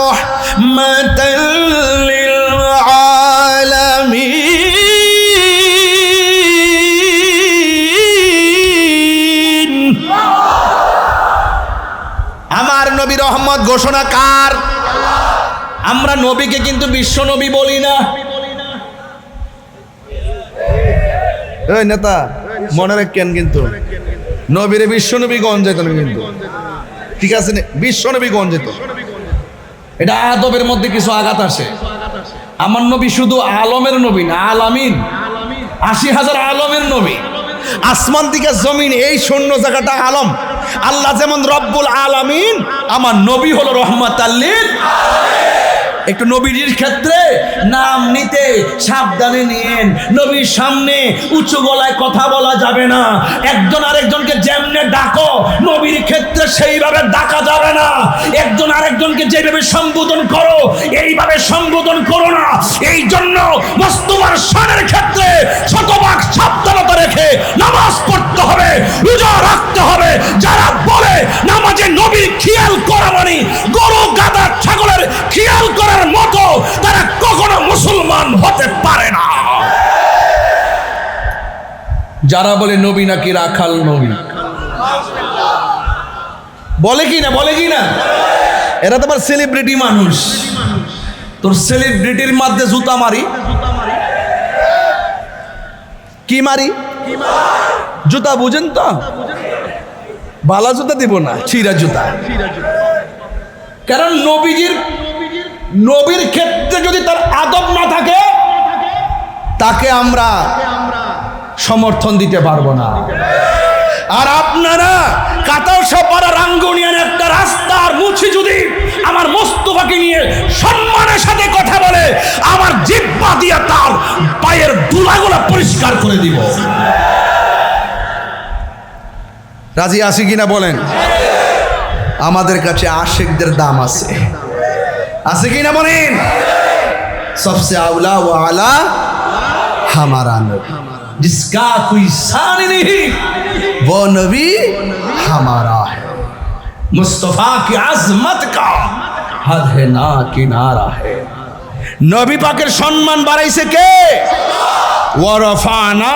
রাহমাতাল লিল আলামিন। আমার নবী রহমত। ঘোষণা কার? আমরা নবীকে কিন্তু বিশ্ব নবী বলি না। এই নেতা মনে রাখেন, কিন্তু নবীরে বিশ্ব নবী গণ যেত না, কিন্তু ঠিক আছে, বিশ্ব নবী গণ যেত। এটা আদবের মধ্যে কিছু আঘাত আসে। আমার নবী শুধু আলমের নবী না, আলামিন, 80,000 আলমের নবী। আসমান থেকে জমিন এই শূন্য জায়গাটা আলম। আল্লাহ যেমন রব্বুল আলামিন, আমার নবী হলো রহমাতাল লিল আলামিন। একটু নবীর ক্ষেত্রে নাম নিতে সাবধানে নিয়েন। নবীর সামনে উঁচু গলায় কথা বলা যাবে না। একজন আরেকজনকে যেমনে ডাকো, নবীর ক্ষেত্রে সেইভাবে ডাকা যাবে না। একজন আরেকজনকে যেভাবে সম্বোধন করো, এইভাবে সম্বোধন করো না। এই জন্য মোস্তফার শানের ক্ষেত্রে শতভাগ সাবধানতা রেখে নামাজ পড়তে হবে, রোজা রাখতে হবে। যারা বলে নামাজে নবীর খেয়াল করা মানে গরু গাধা ছাগলের খেয়াল করার মতো, তারা কখনো মুসলমান হতে পারে না। যারা বলে নবী নাকি রাখাল নবী, বলে কি না এরা তো আবার সেলিব্রিটি মানুষ। তোর সেলিব্রিটির মধ্যে জুতা মারি, কি মারি? জুতা বুঝেন তো? বালা জুতা দিব না, ছিঁড়া জুতা। কারণ নবীর ক্ষেত্রে যদি তার আদব না থাকে, তাকে আমরা সমর্থন দিতে পারবো না। আর আপনারা কাতারসাপাড়া রাঙ্গুনিয়ার একটা রাস্তার মুছি যদি আমার মোস্তফাকে নিয়ে সম্মানের সাথে কথা বলে, আমার জিহ্বা দিয়ে তার পায়ের ধুলাগুলো পরিষ্কার করে দিব। রাজি আছি কিনা বলেন? আমাদের কাছে আশিকদের দাম আছে কিনা বলেন? সবসে আউলা ও আলা হামারা নবী, जिसका कोई शान नहीं वो नबी हमारा है, मुस्तफा की आजमत का हद है ना किनारा है। নবী পাকের সম্মান বাড়াইছে কে? ওয়ারাফানা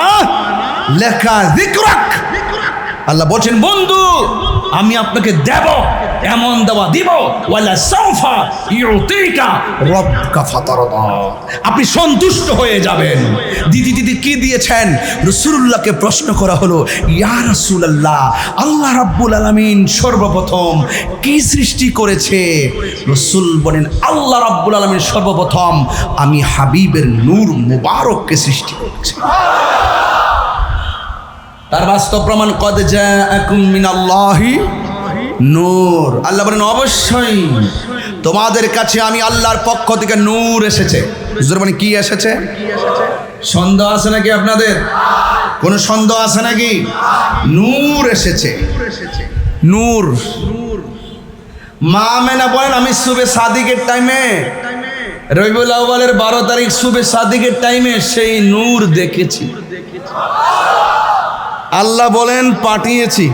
লাকা যিকরাক। আল্লাহ বলেন, বন্ধু আমি আপনাকে দেব, এমন দেওয়া দিব, ওয়ালা সাউফা ইউতিকা রাব্বুকা ফাতারদা, আপনি সন্তুষ্ট হয়ে যাবেন। দিদি কি দিয়েছেন? রাসূলুল্লাহকে প্রশ্ন করা হলো, ইয়া রাসূলুল্লাহ, আল্লাহ রাব্বুল আলামিন সর্বপ্রথম কি সৃষ্টি করেছে? রাসূল বলেন, আল্লাহ রাব্বুল আলামিন সর্বপ্রথম আমি হাবিবের নূর মুবারককে সৃষ্টি করেছি। তার বাস্তব প্রমাণ, কদ জাআকুম মিনাল্লাহি নূর। আল্লাহ বলেন, অবশ্যই তোমাদের কাছে আমি আল্লাহর পক্ষ থেকে নূর এসেছে। মানে কি এসেছে? সন্দেহ আছে নাকি আপনাদের? কোন সন্দেহ আছে নাকি? নূর এসেছে, নূর। মা আমেনা বলেন, আমি সুবে সাদিকের টাইমে, রবিউল আউয়ালের 12 তারিখ সুবে সাদিকের টাইমে সেই নূর দেখেছি। আল্লাহ বলেন পাঠিয়েছি,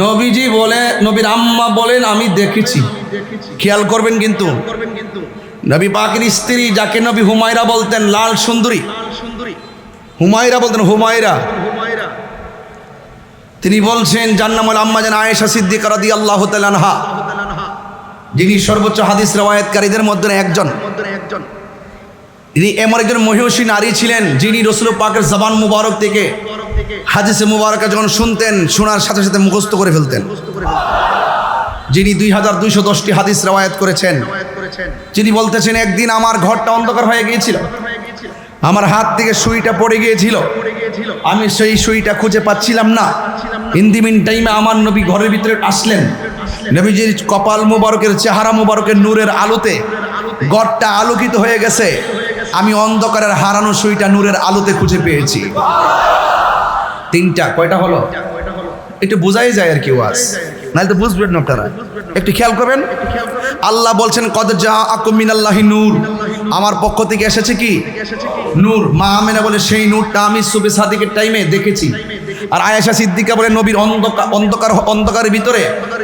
নবীজি বলে, নবীর আম্মা বলেন আমি দেখেছি। খেয়াল করবেন কিন্তু, নবী পাকের স্ত্রী যাকে নবী হুমায়রা বলতেন, লাল সুন্দরী হুমায়রা বলতেন, হুমায়রা, তিনি বলছেন যার নাম হল আম্মা জান আয়েশা সিদ্দিকা রাদিয়াল্লাহু তাআলা আনহা, যিনি সর্বোচ্চ হাদিস রওয়ায়াতকারীদের মধ্যে একজন। তিনি এমন একজন মহিষী নারী ছিলেন যিনি রাসূল পাকের জবান মুবারক থেকে হাদিসে মুবারকা যখন শুনতেন, শোনার সাথে সাথে মুখস্থ করে ফেলতেন। যিনি 2210টি হাদিস রওয়ায়াত করেছেন। যিনি বলতেছেন, একদিন আমার ঘরটা অন্ধকার হয়ে গিয়েছিল, আমার হাত থেকে সুইটা পড়ে গিয়েছিল, আমি সেই সুইটা খুঁজে পাচ্ছিলাম না। ইন দি মিন টাইমে আমার নবী ঘরের ভিতরে আসলেন। নবীজির কপাল মুবারকের, চেহারা মুবারকের নূরের আলোতে ঘরটা আলোকিত হয়ে গেছে। আমি অন্ধকারের হারানো সুইটা নূরের আলোতে খুঁজে পেয়েছি। তিনটা, কয়টা হলো? একটু বোঝাই যায় আর কি ওয়াজ, নাহলে তো বুঝবেন না আপনারা। একটু খেয়াল করবেন, আল্লাহ বলছেন কদ জাআকুম মিনাল্লাহি নূর, আমার পক্ষ থেকে এসেছে কি? নূর। মা আমেনা বলে সেই নূরটা আমি সুবে সাদিকের টাইমে দেখেছি। আর আয়েশা সিদ্দিকা বলে নবীর অন্ধকারের ভিতরে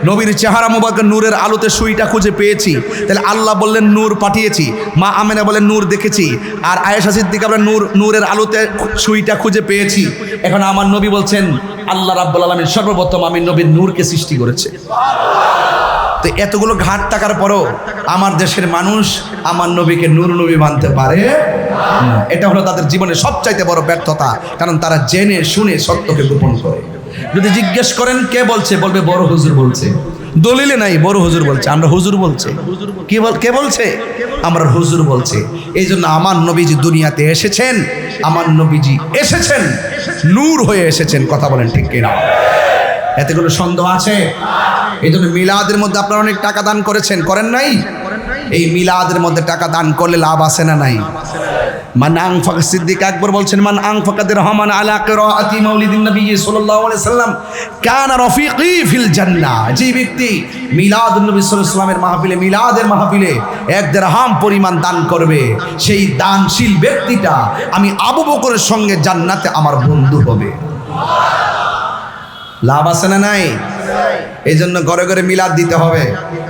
নবীর চেহারা মুবারকের নূরের আলোতে সুইটা খুঁজে পেয়েছি। তাহলে আল্লাহ বললেন নূর পাঠিয়েছি, মা আমেনা বলেন নূর দেখেছি, আর আয়েশা সিদ্দিকা বলেন নূরের আলোতে সুইটা খুঁজে পেয়েছি। এখন আমার নবী বলছেন আল্লাহ রাব্বুল আলামিন সর্বপ্রথম আমি নবীর নূরকে সৃষ্টি করেছে। তো এতগুলো ঘাট থাকার পরও আমার দেশের মানুষ আমার নবীকে নূর নবী মানতে পারে না। এটা হলো তাদের জীবনের সবচাইতে বড় ব্যর্থতা, কারণ তারা জেনে শুনে সত্যকে গোপন করে। যদি জিজ্ঞেস করেন কে বলছে, বলবে বড় হুজুর বলছে। দলিলে নাই, বড় হুজুর বলছে, আমরা হুজুর বলছে। কে বলছে? আমরা হুজুর বলছে। এই জন্য আমার নবীজি দুনিয়াতে এসেছেন, আমার নবীজি এসেছেন নূর হয়ে এসেছেন। কথা বলেন ঠিক কিনা? এতে কোনো সন্দেহ আছে? এই জন্য মিলাদের মধ্যে আপনারা অনেক টাকা দান করেছেন, করেন নাই? এই মিলাদের মধ্যে টাকা দান করলে লাভ আছে না নাই? মান আনফাক, সিদ্দিক আকবর বলছেন, মান আনফাকা দিরহামান আলা কিরাআতি মাউলিদিন নবী সাল্লাল্লাহু আলাইহি সাল্লাম কানা রাফিকি ফিল জান্নাহ। যে ব্যক্তি মিলাদুন নবী সাল্লাল্লাহু আলাইহি সাল্লামের মাহফিলে, মিলাদের মাহফিলে 1 দিরহাম পরিমাণ দান করবে, সেই দানশীল ব্যক্তিটা আমি আবু বকরের সঙ্গে জান্নাতে আমার বন্ধু হবে। লাভ আছে না নাই? এই জন্য ঘরে ঘরে মিলাদ দিতে হবে,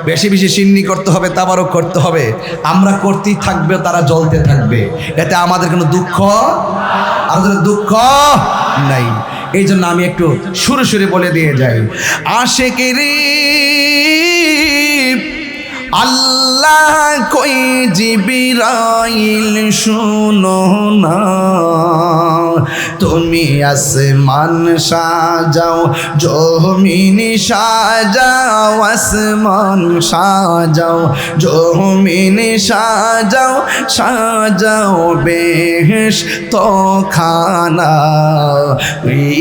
বেশি বেশি সিন্নি করতে হবে, তাবারক করতে হবে। আমরা করতেই থাকবে, তারা জ্বলতে থাকবে। এতে আমাদের কোনো দুঃখ, আর দুঃখ নাই। এই জন্য আমি একটু সুরে সুরে বলে দিয়ে যাই, আশিকেরি আল্লাহ কই জিবরাইল শুনো না, তুমি আসমান সাজাও জমিন সাজাও, আসমান সাজাও জমিন সাজাও, সাজাও বেহেশত খানা।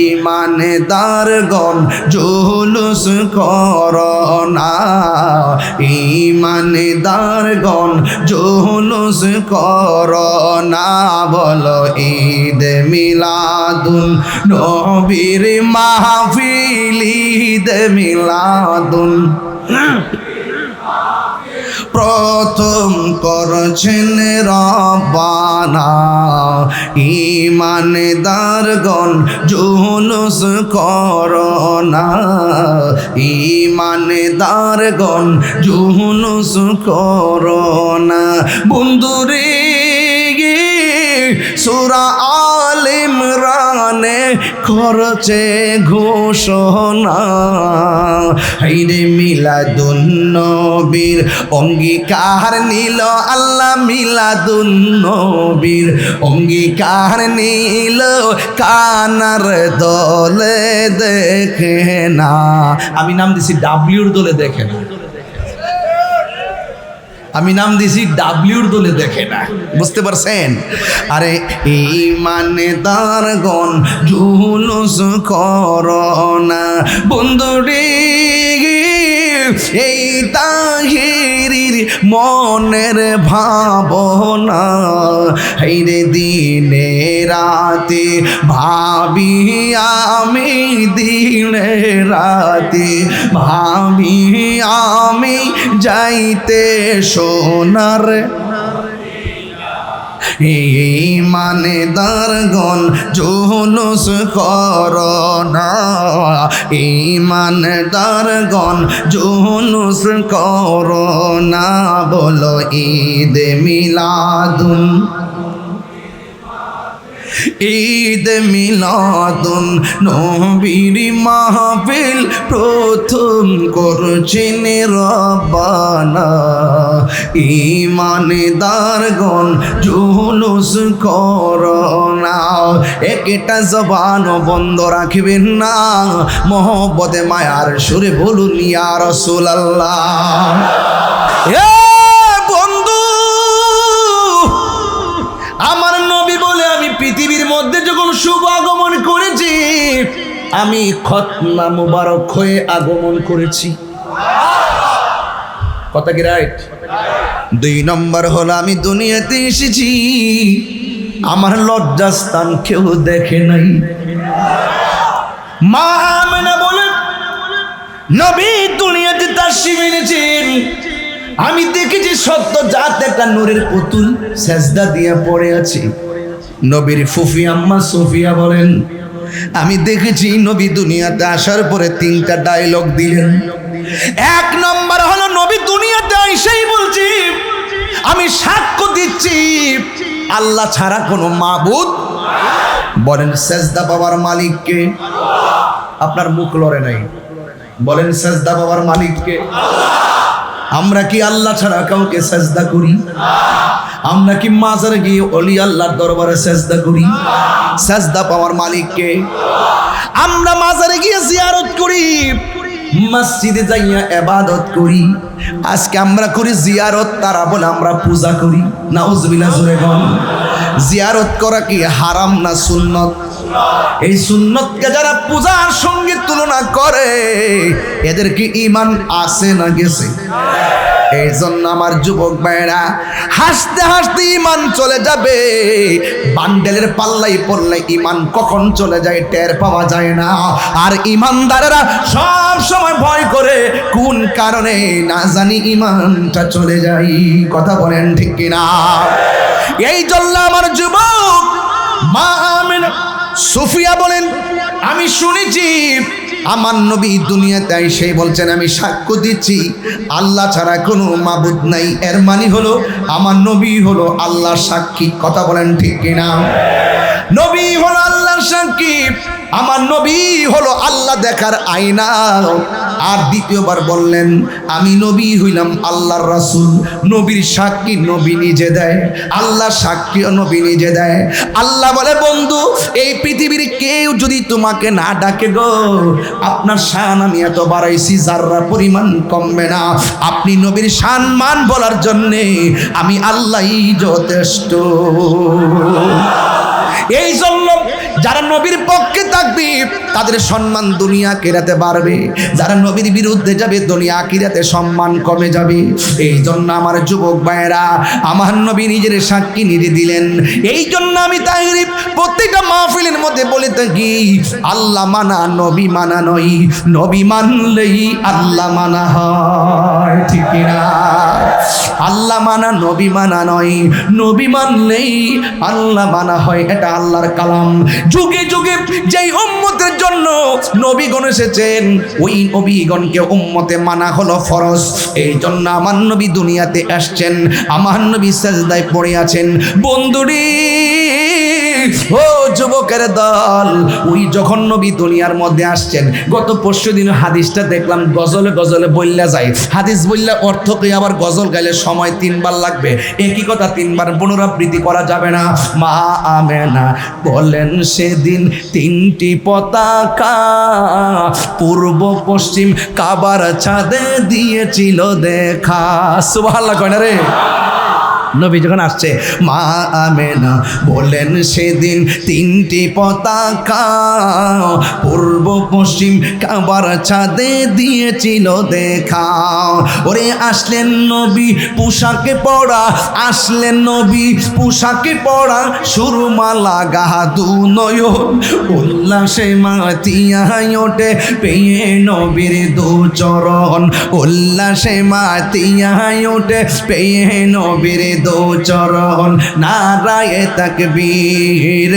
ঈমানদারগণ জুলুস করোনা, ঈমানদারগণ জুলুস করোনা। বলো ঈদ মিলাদুন নবীর মাহফিল, ঈদ মিলাদুন প্রথম করছেন রব্বানা। ঈমানদারগণ জুলুস করোনা, ঈমানদারগণ জুলুস করোনা। বন্ধুরে সূরা আল ইমরানে করছে ঘোষণা, ঈদে মিলাদুন নবীর অঙ্গীকার নিল আল্লাহ, মিলাদুন নবীর অঙ্গীকার নিল, কানার দলে দেখে না। আমি নাম দিছি ডাব্লিউর দলে দেখে না, আমি নাম দিছি ডাব্লিউর দলে দেখে না, বুঝতে পারছেন? আরে ঈমানদারগণ জুলুস করোনা। বন্ধুরে এই তাহিরির মনের ভাবনা, হেরে দিনে রাতে ভাবি আমি, দিনে রাতে ভাবি আমি, যাইতে সোনার। ঈমানদারগণ জুলুস করোনা, ঈমানদারগণ জুলুস করোনা। বলো ঈদ মিলাদুন, ঈদ মিলাদুন নবীর মাহফিল প্রথম করছেন রব্বানা। ঈমানদারগণ জুলুস করোনা। একটা জবান বন্ধ রাখবেন না, মহব্বতে মায়ার সুরে বলুন ইয়া রাসূলুল্লাহ। আমার নবী বলে আমি পৃথিবীর মধ্যে যখন শুভ আগমন করেছি, আমি খতনা মুবারক হয়ে আগমন করেছি। কথা কি রাইট? 2 নম্বর হলো আমি দুনিয়াতে এসেছি, আমার লজ্জাস্থান কেউ দেখে নাই। মা আমেনা বলে নবী দুনিয়াতে তাশরীফ এনেছেন, আমি দেখেছি সত্য জাত একটা নূরের পুতুল সেজদা দিয়ে পড়ে আছে। নবীর ফুফি আম্মা সুফিয়া বলেন, আমি দেখেছি নবী দুনিয়াতে আসার পরে 3টা ডায়লগ দিলেন। 1 নম্বর হলো নবী দুনিয়াতে আইসাই বলছি, আমি সাক্ষ্য দিচ্ছি আল্লাহ ছাড়া কোনো মাবুদ। বলেন সেজদা পাওয়ার মালিককে? আপনার মুখ লড়ে নাই, বলেন সেজদা পাওয়ার মালিককে? আমরা কি আল্লাহ ছাড়া কাউকে সেজদা করি? আমরা কি মাজারে গিয়ে ওলি আল্লাহর দরবারে সেজদা করি? সেজদা পাওয়ার মালিককে। আমরা মাজারে গিয়ে জিয়ারত করি, মসজিদে যাইয়া ইবাদত করি। আজকে আমরা করি জিয়ারত, তারা বলে আমরা পূজা করি। নাউজুবিল্লাহ, জোরে বল। জিয়ারত করা কি হারাম না সুন্নত? এই সুন্নতকে যারা পূজার সঙ্গে তুলনা করে, এদের কি ঈমান আছে না গেছে? এই জন্য আমার যুবক ভাইরা, হাসতে হাসতে ঈমান চলে যাবে, বান্ডেলের পাল্লাই পড়লে ঈমান কখন চলে যায় টের পাওয়া যায় না। আর ঈমানদারেরা সব সময় ভয় করে, কোন কারণে না জানি ঈমানটা চলে যায়। কথা বলেন ঠিক কিনা? এই জন্য আমার যুবক মা আমেনা সুফিয়া বলেন, আমি শুনেছি আমার নবী দুনিয়াতে এসে বলছেন, আমি সাক্ষ্য দিচ্ছি আল্লাহ ছাড়া কোনো মাবুদ নাই। এর মানে হলো আমার নবী হলো আল্লাহর সাক্ষী। কথা বলেন ঠিক কিনা? নবী হলো আল্লাহর সাক্ষী আমার নবী হলো আল্লাহ দেখার আয়না। আর দ্বিতীয়বার বললেন আমি নবী হইলাম আল্লাহর রাসূল। নবীর সাক্ষী নবী নিজে দেয়, আল্লাহ সাক্ষীও নবী নিজে দেয়। আল্লাহ বলে বন্ধু এই পৃথিবীর কেউ যদি তোমাকে না ডাকে গো, আপনার শান আমি এত বাড়াইছি যাররা পরিমাণ কমবে না। আপনি নবীর শান মান বলার জন্যে আমি আল্লাহই যথেষ্ট। এই জন্য যারা নবীর পক্ষে থাকবে তাদের সম্মান দুনিয়া আখিরাতে বাড়বে, যারা নবীর বিরুদ্ধে যাবে দুনিয়া আখিরাতে সম্মান কমে যাবে। এই জন্য আমার যুবক ভাইয়েরা, আমার নবী নিজের সাক্ষী নিজে দিলেন। এই জন্য আমি তাহলে প্রত্যেকটা মাহফিলের মধ্যে বলে থাকি আল্লাহ মানা নবী মানা নয়, নবী মানলেই আল্লাহ মানা হয়, ঠিক না? আল্লাহ মানা নবী মানা নয়, নবী মানলেই আল্লাহ মানা হয়। এটা আল্লাহর কালাম। যুগে যুগে যেই উম্মতের জন্য নবীগণ এসেছেন ওই নবীগণকে উম্মতে মানা হলো ফরজ। এই জন্য আমার নবী দুনিয়াতে আসছেন, আমার নবী সাজদায় পড়ে আছেন। বন্ধুরি ও যুবকের দল, ওই যখন নবী দুনিয়ার মধ্যে আসছেন, গত পরশু দিন হাদিসটা দেখলাম গজলে গজলে বললা যায়। হাদিস বললা অর্থ কি আবার গজল গাইলে সময় 3 বার লাগবে, একই কথা 3 বার পুনরাবৃত্তি করা যাবে না। মা আমেনা বলেন সেদিন 3টি পতাকা পূর্ব পশ্চিম কাবার ছাদে দিয়েছিল দেখা। সুবহানাল্লাহ কয় না রে? নবী যখন আসছে মা আমেনা বলেন সেদিন 3টি পতাকা পূর্ব পশ্চিম কাবার ছাদে দিয়েছিল দেখা। ওরে আসলেন নবী পোশাকে পরা, আসলেন নবী পোশাকে পরা, সুরমা লাগা দু নয়ন, উল্লাসে মাতিয়ায় ওঠে পেয়ে নবীর দু চরণ, উল্লাসে মাতিয়ায় ওঠে পেয়ে নবীর দো চরণ। নারায়ে তাকবীর।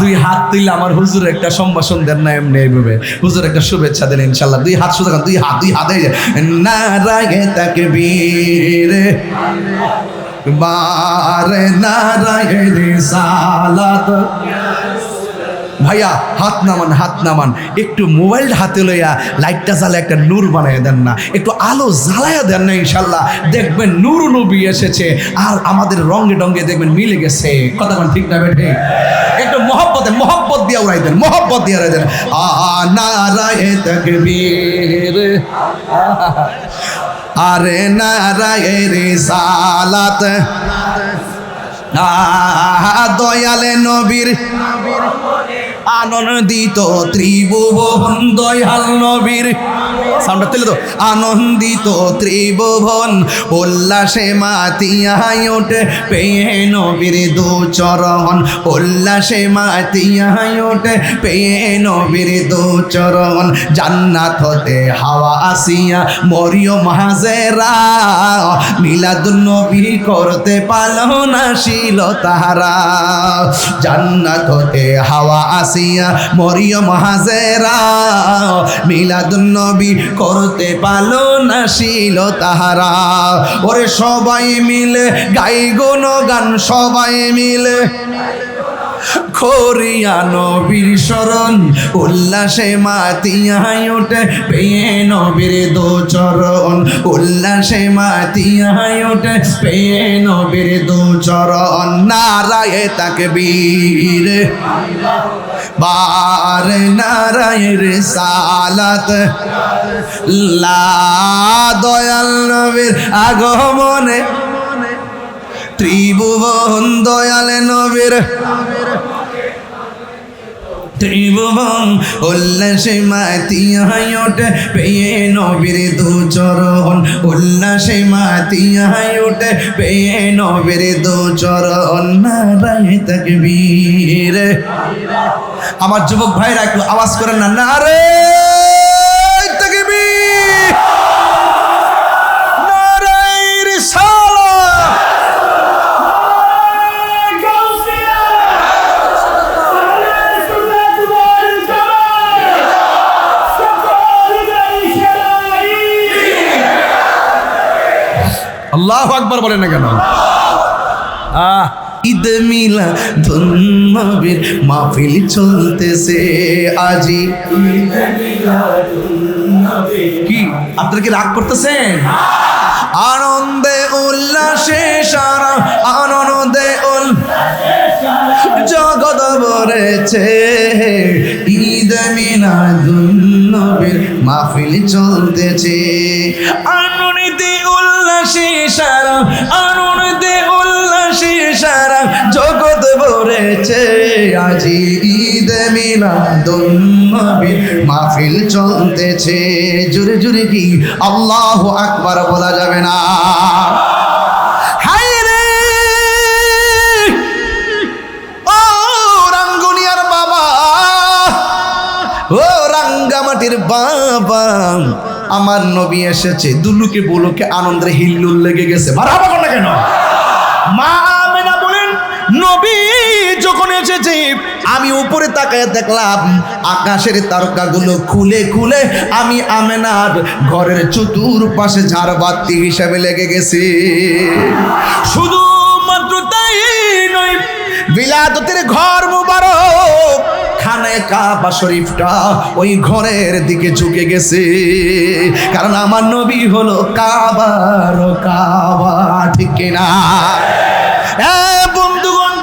দুই হাত তুলে আমার হুজুর একটা সম্ভাষণ দেন না এমনি এইভাবে, হুজুর একটা শুভেচ্ছা দেন ইনশাল্লাহ। দুই হাত শুধু দুই হাতে নারায়ে তাকবীর, বারে নারায়ে রিসালাত। ভাইয়া হাত নামান, হাত নামান। একটু মোবাইল হাতে লইয়া লাইটটা জ্বালা একটা নূর বানাইয়া দেন না, একটু আলো জ্বালাইয়া দেন না, ইনশাল্লাহ দেখবেন নূর নবী এসেছে আর আমাদের রঙে ডঙ্গে দেখবেন মিলে গেছে। কথা বলেন ঠিক না বেঠে? একটু মহব্বত দিয়ে উড়াই দেন, মহব্বত দিয়ে উড়াই দেন। নারায়ে তাকবীর, আরে নারায়ে রিসালাত। দয়ালে নবীর আনন্দিত ত্রিভুবন, দয়াল নবীর সাউন্ডটা তুলে তো। আনন্দিত ত্রিভুবন উল্লাসে মাতিয়ায় ওঠে পেয়ে নবীর দু চরণ, উল্লাসে মাতিয়ায় ওঠে পেয়ে নবীর দু চরণ। জান্নাত হতে হাওয়া আসিয়া মরিয়ম হাজেরা, মিলাদুন নবী করতে পারল না ছিল তাহারা। জান্নাত হতে হাওয়া আসিয়া মরিয়ম হাজেরা, মিলাদুন নবী করতে পারলো না ছিল তাহারা। ওরে সবাই মিলে গাই গুণগান, সবাই মিলে করিয়া নবীর শরণ, উল্লাসে মাতিয়ায় ওঠে পেয়ে নবীর দো চরণ, উল্লাসে মাতিয়ায় ওঠে পেয়ে নবীর দো চরণ। নারায়ে তাকবীর, বারে নারায়ে রিসালাত। লা দয়াল নবীর আগমনে ত্রিভুবন, দয়ালে নবীর ত্রিভুবন উল্লাসে মাতিয়ায় ওঠে পেয়ে নবীর দু চরণ, উল্লাসে মাতিয়ায় ওঠে পেয়ে নবীর দু চরণ। নারায়ে তাকবীর। আমার যুবক ভাইরা একটু আওয়াজ করেন না, নারে তাকবীর, নারে রিসালাত। আল্লাহু আকবার বলেন না কেন? ঈদ মিলাদুন নবীর মাহফিল চলতেছে আজি। কি আপনারা কি রাগ করতেছেন? আনন্দে উল্লাসে সারা আনন্দে জগৎ ভরেছে, ঈদ মিলাদুন নবীর মাহফিল চলতেছে। আনন্দে উল্লাসে সারা আনন্দে উল্লাসে সারা জগৎ ভরেছে, আজি ঈদ মিলাদুন নবীর মাহফিল চলতেছে। জোরে জোরে কি আল্লাহু আকবার বলা যাবে না? হায় রে ও রাঙ্গুনিয়ার বাবা, ও রাঙ্গামাটির বাবা, আমার নবী এসেছে। দুলুকে বুলুকে আনন্দে হিল্লুল লেগে গেছে। মারহাবা করে না কেন? মা আমেনা বলেন নবী যখন এসেছে আমি উপরে তাকায় দেখলাম আকাশের তারকাগুলো খুলে খুলে আমি আমেনার ঘরের চতুর্পাশে ঝাড়বাতি হিসাবে লেগে গেছে। শুধু মাত্র তাই নয়, বিলাদতের ঘর মুবারক খানে কাবা শরীফটা ওই ঘরের দিকে ঝুঁকে গেছে, কারণ আমার নবী হলো কাবার কাবা, ঠিক কিনা? বন্ধুগণ,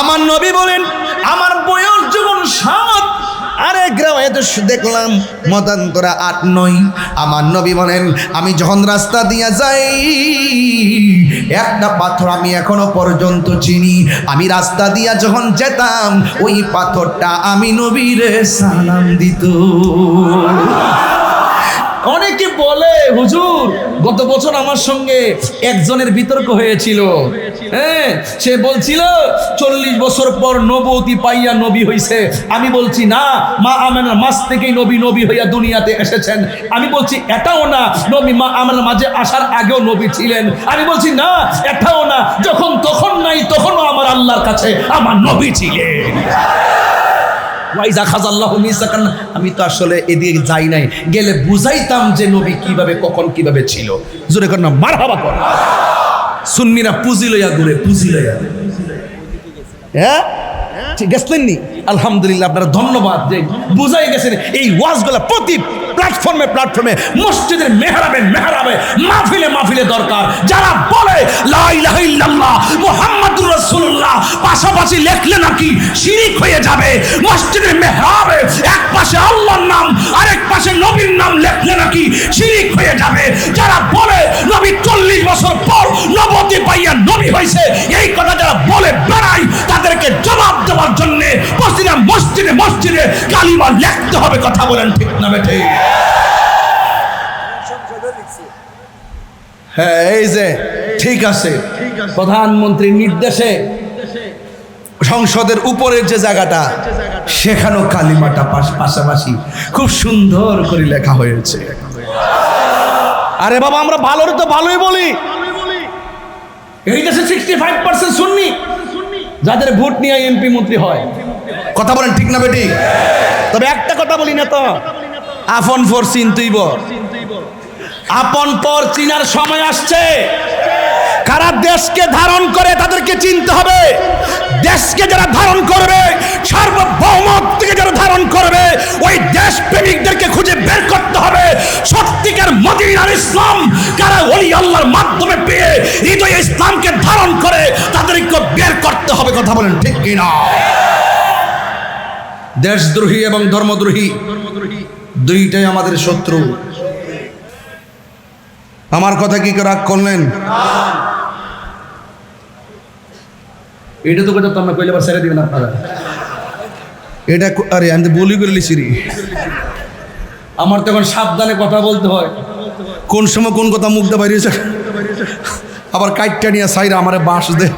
আমার নবী বলেন আমার বয়স যখন 7, আরে গ্রামে দেখলাম মতান্তরা 8-9। আমার নবী বলেন আমি যখন রাস্তা দিয়া যাই একটা পাথর আমি এখনো পর্যন্ত চিনি। আমি রাস্তা দিয়া যখন যেতাম ওই পাথরটা আমি নবীরে সালাম দিত। অনেকে বলে হুজুর গত বছর আমার সঙ্গে একজনের বিতর্ক হয়েছিল। হ্যাঁ, সে বলছিল 40 বছর পর নবুয়তি পাইয়া নবী হইছে। আমি বলছি না, মা আমেনার মাঝ থেকেই নবী নবী হইয়া দুনিয়াতে এসেছেন। আমি বলছি এটাও না, নবী মা আমেনার মাঝে আসার আগেও নবী ছিলেন। আমি বলছি না, এটাও না, যখন তখন নাই তখনও আমার আল্লাহর কাছে আমার নবী ছিলেন। আমি তো আসলে এদিকে যাই নাই, গেলে বুঝাইতাম যে নবী কিভাবে কখন কিভাবে ছিল। জোরে কর না মারহাবা কর। সুন্নিরা পুঁজি লইয়া ঘুরে, পুঁজি লইয়া। হ্যাঁ ঠিক গেছেন নি? আলহামদুলিল্লাহ, আপনারা ধন্যবাদ যে বুঝাই গেছেন। এই ওয়াজগুলা প্রতি প্ল্যাটফর্মে মসজিদের মেহরাবে মাহফিলে মাহফিলে দরকার। যারা বলে লা ইলাহা ইল্লাল্লাহ মুহাম্মাদুর রাসূলুল্লাহ পাশাপাশি লেখলে নাকি শিরিক হয়ে যাবে, মসজিদের মেহরাবে এক পাশে আল্লাহর নাম আরেক পাশে নবীর নাম লেখলে নাকি শিরিক হয়ে যাবে, যারা বলে নবী 40 বছর পর নবুয়তি পাইয়া নবী হয়েছে, এই কথা যারা বলে বেড়ায় তাদেরকে জবাব দেওয়ার জন্য মসজিদে মসজিদে কালিমা লিখতে হবে। কথা বলেন ঠিক না বেঠে? হ্যাঁ, এই যে ঠিক আছে, প্রধানমন্ত্রীর নির্দেশে সংসদের উপরের যে জায়গাটা সেখানেও কালিমাটা পাশাপাশি খুব সুন্দর করে লেখা হয়েছে। আরে বাবা, আমরা ভালোর তো ভালোই বলি। এই দেশে 65% সুন্নি, যাদের ভোট নিয়ে এমপি মন্ত্রী হয়। কথা বলেন ঠিক না বেটি? তবে একটা কথা বলি না তো, আপন পর চিনতেইব। আপন পর চিনার সময় আসছে। কারা দেশকে ধারণ করে তাদেরকে চিনতে হবে। দেশকে যারা ধারণ করবে, সার্বভৌমত্ব থেকে যারা ধারণ করবে, ওই দেশ প্রেমিকদেরকে খুঁজে বের করতে হবে। সত্যিকার মদিনার ইসলাম কারা ওলি আল্লাহর মাধ্যমে পেয়ে হৃদয়ে ইসলামকে ধারণ করে তাদেরকে বের করতে হবে। কথা বলেন ঠিক কিনা? দেশদ্রোহী এবং ধর্মদ্রোহী দুইটাই আমাদের শত্রু। আমার কথা কি রাগ করলেন? এটা তো কথা তোমরা কইলে আবার ছেড়ে দিবেন আপনারা। এটা আরে আমি বলি করে লিছি রে, আমার তো এখন সাবধানে কথা বলতে হয়। কোন সময় কোন কথা মুখ দিয়ে বাইরে আবার কাইটটা নিয়ে সাইরা আমারে বাঁশ দে।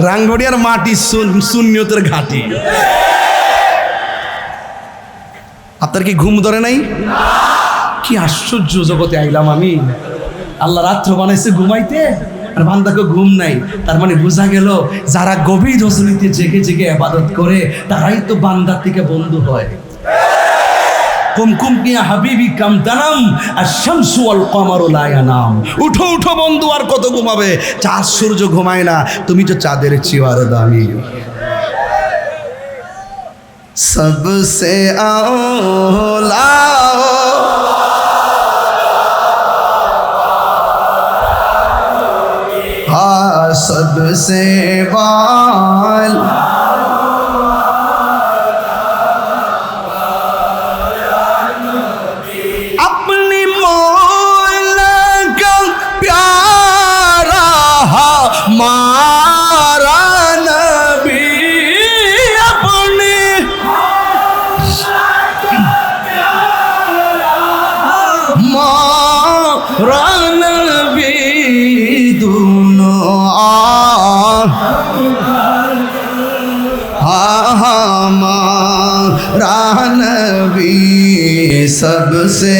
রাঙ্গুনিয়ার মাটি সুন্নিয়তের ঘাটি। আপনার কি ঘুম ধরে নাই? কি আশ্চর্য জগতে আইলাম আমি। আল্লাহ রাত্র বানাইছে ঘুমাইতে, আর বান্দাকে ঘুম নাই। তার মানে বোঝা গেল যারা গভীর রজনীতে জেগে জেগে ইবাদত করে তারাই তো বান্দার থেকে বন্ধু হয়। কুমকুম কিয়া হাবিবি কাম তানাম আশ-শামসু ওয়াল কমারু লা ইয়ানাম। উঠো উঠো বন্ধু, আর কত ঘুমাবে? চাঁদ সূর্য ঘুমায় না, তুমি তো চাঁদের চেয়ে আরো দামি। सबसे औला हाँ सबसे वाला अपनी मौला का प्यारा हमारा नबी, अपनी मारा नबी दोनों हमारा नबी सबसे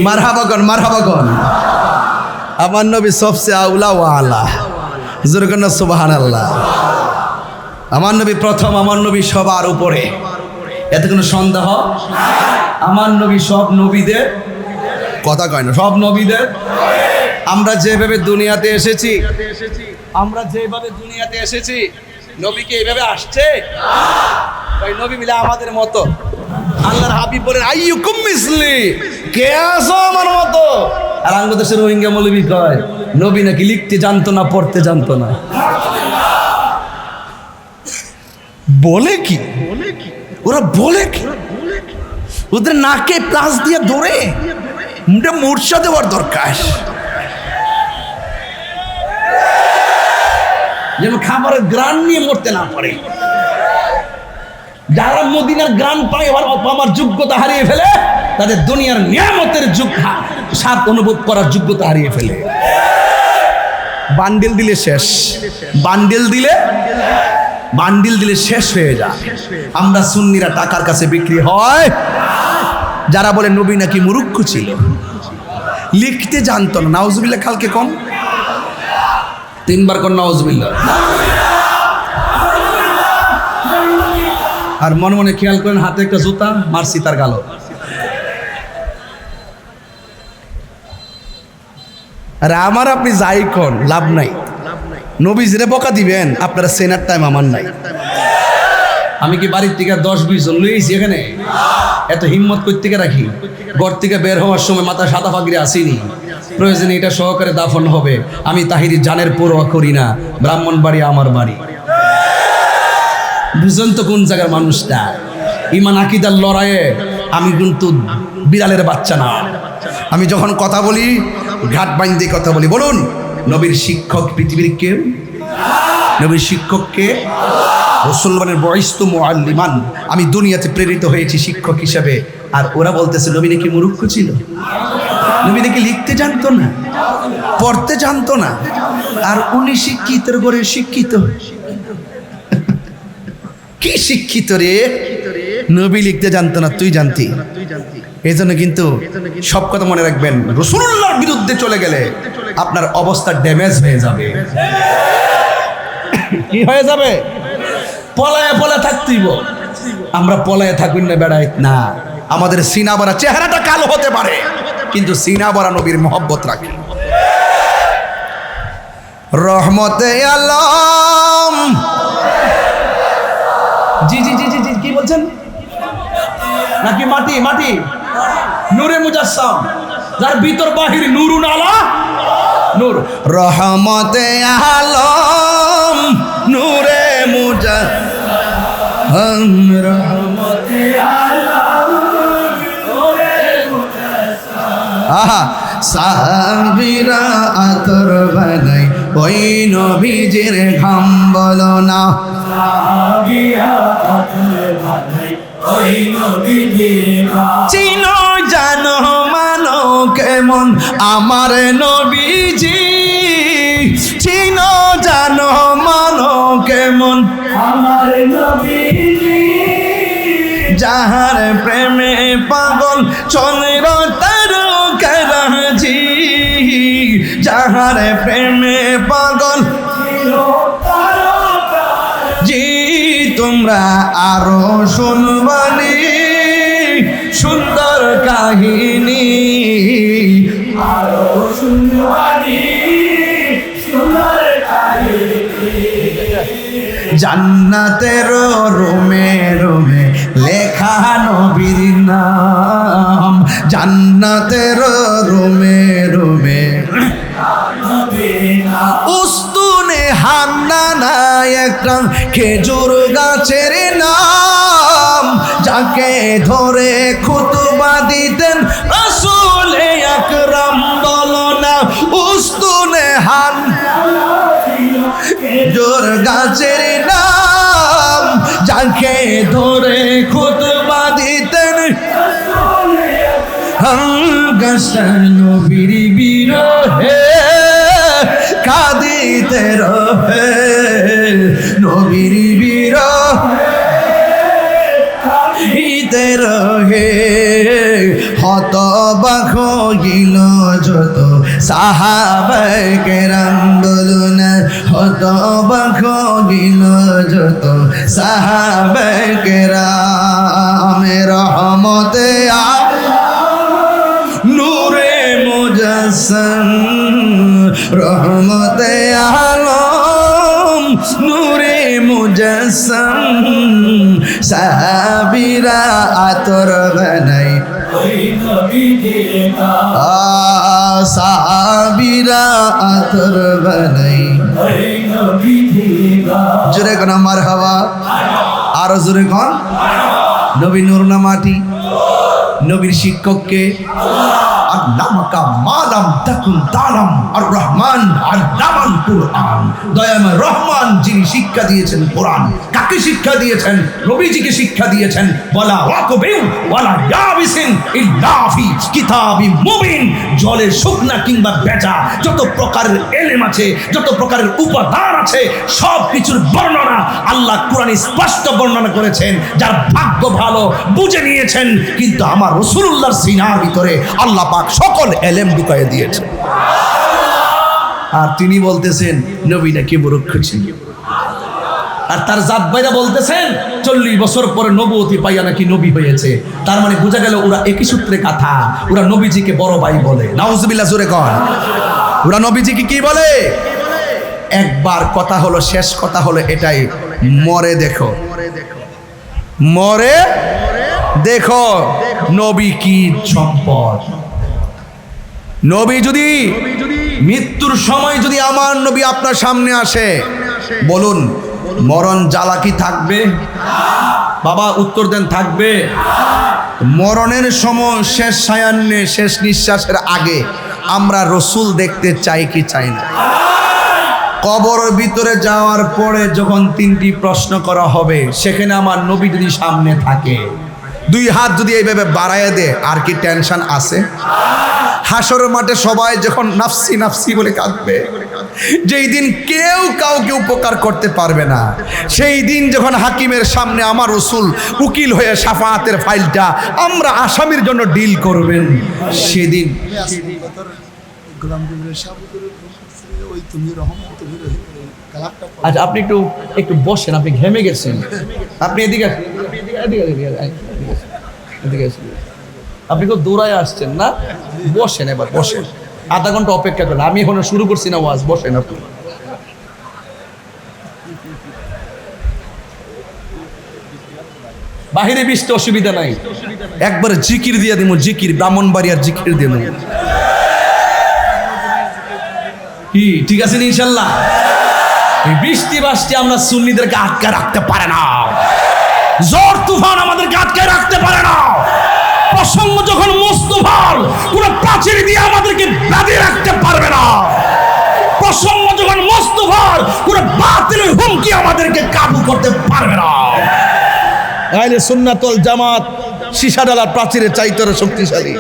মারহাবা কর, মারহাবা কর। আমার নবী সবচেয়ে আউলা ওয়ালা, জোরকন্না সুবহানাল্লাহ। আমার নবী প্রথম, আমার নবী সবার উপরে, এতে কোনো সন্দেহ? আমার নবী সব নবীদের কথা কয় না, সব নবীদের। আমরা যেভাবে দুনিয়াতে এসেছি, আমরা যেভাবে দুনিয়াতে এসেছি, নবী কি এইভাবে আসছে? ওই নবী মিলে আমাদের মতো। আল্লাহর হাবিব বলেন আইয়ুকুম মিসলি, কে আছো আমার মতো? আর বাংলাদেশের রোহিঙ্গা মৌলবী কয় নবী নাকি লিখতে জানতো না, পড়তে জানতো না। বলে কি ওরা, বলে কি? ওদের নাকে প্লাস দিয়ে ধরে মুখে মূর্ছা দেওয়ার দরকার, যেন খাবারের গ্রান নিয়ে মরতে না পারে। যারা মদিনার গ্রান পায় এবার আমার যোগ্যতা হারিয়ে ফেলে, তাদের দুনিয়ার নিয়ামতের স্বাদ অনুভব করার যোগ্যতা হারিয়ে ফেলে। বান্ডিল দিলে শেষ, বান্ডিল দিলে শেষ হয়ে যায়। আমরা সুন্নিরা টাকার কাছে বিক্রি হয়। যারা বলে নবী নাকি মুরুক্ষ ছিল, লিখতে জানতো না, নাউজুবিল্লাহ। কালকে কম 3 বার কর নাউজুবিল্লাহ। আর মনে মনে খেয়াল করেন, হাতে একটা জুতা মারছি তার গালো। আরে আমার আপনি যাই কোন লাভ নাই, নবীজিরে বকা দিবেন, আপনারা সেনার টাইম আমার নাই। আমি কি বাড়ির থেকে 10-20 জন লইছি এখানে? এত হিম্মত কই থেকে রাখি? ঘর থেকে বের হওয়ার সময় মাথা সাদা পাগড়ি আসিনি, প্রয়োজনে এটা সহকারে দাফন হবে। আমি তাহিরি জানের পরোয়া করি না, ব্রাহ্মণবাড়ি আমার বাড়ি। বুঝুন তো কোন জায়গার মানুষটা। ইমান আকিদার লড়াইয়ে আমি কিন্তু বিড়ালের বাচ্চা না। আমি যখন কথা বলি ঘাট বাইন্দে কথা বলি। বলুন, নবীর শিক্ষক পৃথিবীর কেউ? নবীর শিক্ষককে মুসলমানের বয়স্তু মুআল্লিমান, আমি দুনিয়াতে প্রেরিত হয়েছি শিক্ষক হিসাবে। আর ওরা বলতেছে নবী নাকি মূর্খ ছিল, নবী নাকি লিখতে জানতো না, পড়তে জানতো না। আর উনি শিক্ষিতের ঘরে শিক্ষিত। কি শিক্ষিত রে? নবী লিখতে জানতো না, তুই জানতি। এই জন্য কিন্তু সব কথা মনে রাখবেন, রাসূলুল্লাহর বিরুদ্ধে চলে গেলে আপনার অবস্থা ড্যামেজ হয়ে যাবে। কি হয়ে যাবে? পলায়ে পলায়ে থাকতেইব। আমরা পলায়ে থাকুন না, বেড়াই না। আমাদের সিনা ভরা, চেহারাটা কালো হতে পারে কিন্তু সিনা ভরা নবীর মহব্বত রাখি। রহমতে আলম। জি জি জি জি জি, কি বলছেন? নাকি মাটি? মাটি নূরে মুজাসসাম, যার ভিতর বাহির নূরুন আলা নূর। রহমতে আলম নূরে মুজাসসাম, রহমতে আলম নূরে মুজাসসাম। আহা, সাহাবীরা আতর বানাই ওই নবীজির ঘাম বলো না। চিনো জানো মানো কেমন আমার নবীজি, চিনো জানো মানো কেমন আমার নবীজি। যাহার প্রেমে পাগল চন্দ্র তারকারাজি, যাহার প্রেমে পাগল জি তোমরা আরো শুনবানি সুন্দর কাহিনী, আরো শুনবানি সুন্দর কাহিনী। জান্নাতের রুমে রুমে লেখা নবীর নাম, জান্নাতের রুমে রুমে উস্তুনে হান্নানা একটা খেজুর গাছের নাম, যাকে ধরে খুতবা দিতেন রাসূল আকরাম। বলো না উস্তুনে খেজুর গাছের নাম, যাকে ধরে খুতবা দিতেন নবীর বিরহে কাঁদিতে রহে, নবীর বিরহে রহে। হতবাক হইল যত সাহাবায়ে কেরাম, বলুন হতবাক হইল যত সাহাবায়ে কেরাম। রহমতে নূরে মুজাসসাম, রহমতে আলম নূরে মুজাসসাম। সাহাবীরা আতর বানাই সাহাবীরা আতর বানাই। জোরে কোন মারহাবা, আরো জোরে কোন। নবী নূর না মাটি? নবীর শিক্ষককে আল্লামাকা মালাম তাকুন তালাম আর রহমান আল্লামান কুরআন। দয়াময় রহমান যিনি শিক্ষা দিয়েছেন কোরআন, কাকে শিক্ষা দিয়েছেন? নবীজিকে শিক্ষা দিয়েছেন। ওয়ালা ওয়াকবিন ওয়ালা ইয়াবিসিন ইল্লা ফি কিতাবিম মুবিন। জলে শুকনা কিংবা ভেজা যত প্রকারের এলেম আছে, যত প্রকারের উপাদান আছে, সব কিছুর বর্ণনা আল্লাহ কোরআনে স্পষ্ট বর্ণনা করেছেন। যার ভাগ্য ভালো বুঝে নিয়েছেন। কিন্তু আমার রাসূলুল্লাহর সিনার ভিতরে আল্লাহ পাক সকল এলেম ঢুকায় দিয়েছে। আর তিনি বলতেছেন নবী নাকি মূর্খ ছিল। আর তার জাত ভাইরা বলতেছেন 40 বছর পরে নবুয়তি পাইয়া নাকি নবী হয়েছে। তার মানে বোঝা গেল ওরা একই সূত্রে কথা, ওরা নবীজিকে বড় ভাই বলে। নাউজুবিল্লাহ, জোরে কর। ওরা নবীজিকে কি বলে? একবার কথা হলো, শেষ কথা হলো এটাই, মরে দেখো, মরে দেখো নবী কি সম্পদ। নবী যদি মৃত্যুর সময় যদি আমার নবী আপনার সামনে আসে, বলুন মরণ জ্বালা কি থাকবে? বাবা উত্তর দেন, থাকবে? মরণের সময় শেষ সায়ান্নে, শেষ নিঃশ্বাসের আগে আমরা রসুল দেখতে চাই কি চাই না? কবরের ভিতরে যাওয়ার পরে যখন 3টি প্রশ্ন করা হবে, সেখানে আমার নবী যদি সামনে থাকে, 2 হাত যদি এইভাবে বাড়ায় দে, আর কি টেনশন আছে? হাসরের মাঠে সবাই যখন নাফসি নাফসি বলে কাঁদবে, যেই দিন কেউ কাউকে উপকার করতে পারবে না, সেই দিন যখন হাকিমের সামনে আমার রাসূল উকিল হয়ে শাফাআতের ফাইলটা আমরা আসামির জন্য ডিল করবেন, সেদিন আচ্ছা আপনি একটু বসেন, আপনি ঘেমে গেছেন, আপনি এদিকে আসেন, আপনি খুব দৌড়ায় আসছেন না, বসেন, এবার বসেন, আধা ঘন্টা অপেক্ষা করেন, আমি এখনো শুরু করছি না ওয়াজ, বসেন আপনি। বাহিরে বৃষ্টি অসুবিধা নাই, একবার জিকির দিয়ে দিব, জিকির ব্রাহ্মণবাড়িয়ার জিকির দিয়ে দেব, কি ঠিক আছে ইনশাল্লাহ? এই বৃষ্টি বাষ্টি আমরা সুন্নিদেরকে আটকে রাখতে পারে না, ঝড় তুফান আমাদেরকে আটকে রাখতে পারে না। প্রসঙ্গ যখন মুস্তফার, কোন প্রাচীর দিয়ে আমাদেরকে বাঁধে রাখতে পারবে না। প্রসঙ্গ যখন মুস্তফার, কোন বাতিলের হুমকি আমাদেরকে কাবু করতে পারবে না। আহলে সুন্নাত ওয়াল জামাত সীসাডালা প্রাচীরের চাইতে শক্তিশালী।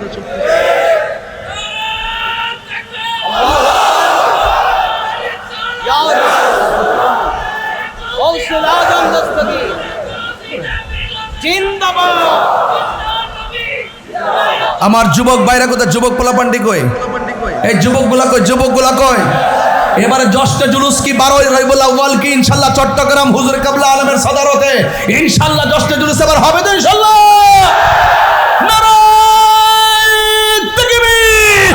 আমার যুবক ভাইরা কোথায়? যুবক পোলাপান্ডি কই? এই যুবকগুলা কই? যুবকগুলা কই? এবারে জশ্নে জুলুস কি 12 রবিউল আউয়াল কি ইনশাআল্লাহ চট্টগ্রাম হুজুর কিবলা আলমের সদারতে ইনশাআল্লাহ জশ্নে জুলুস এবার হবে তো ইনশাআল্লাহ। নারায়ে তাকবীর,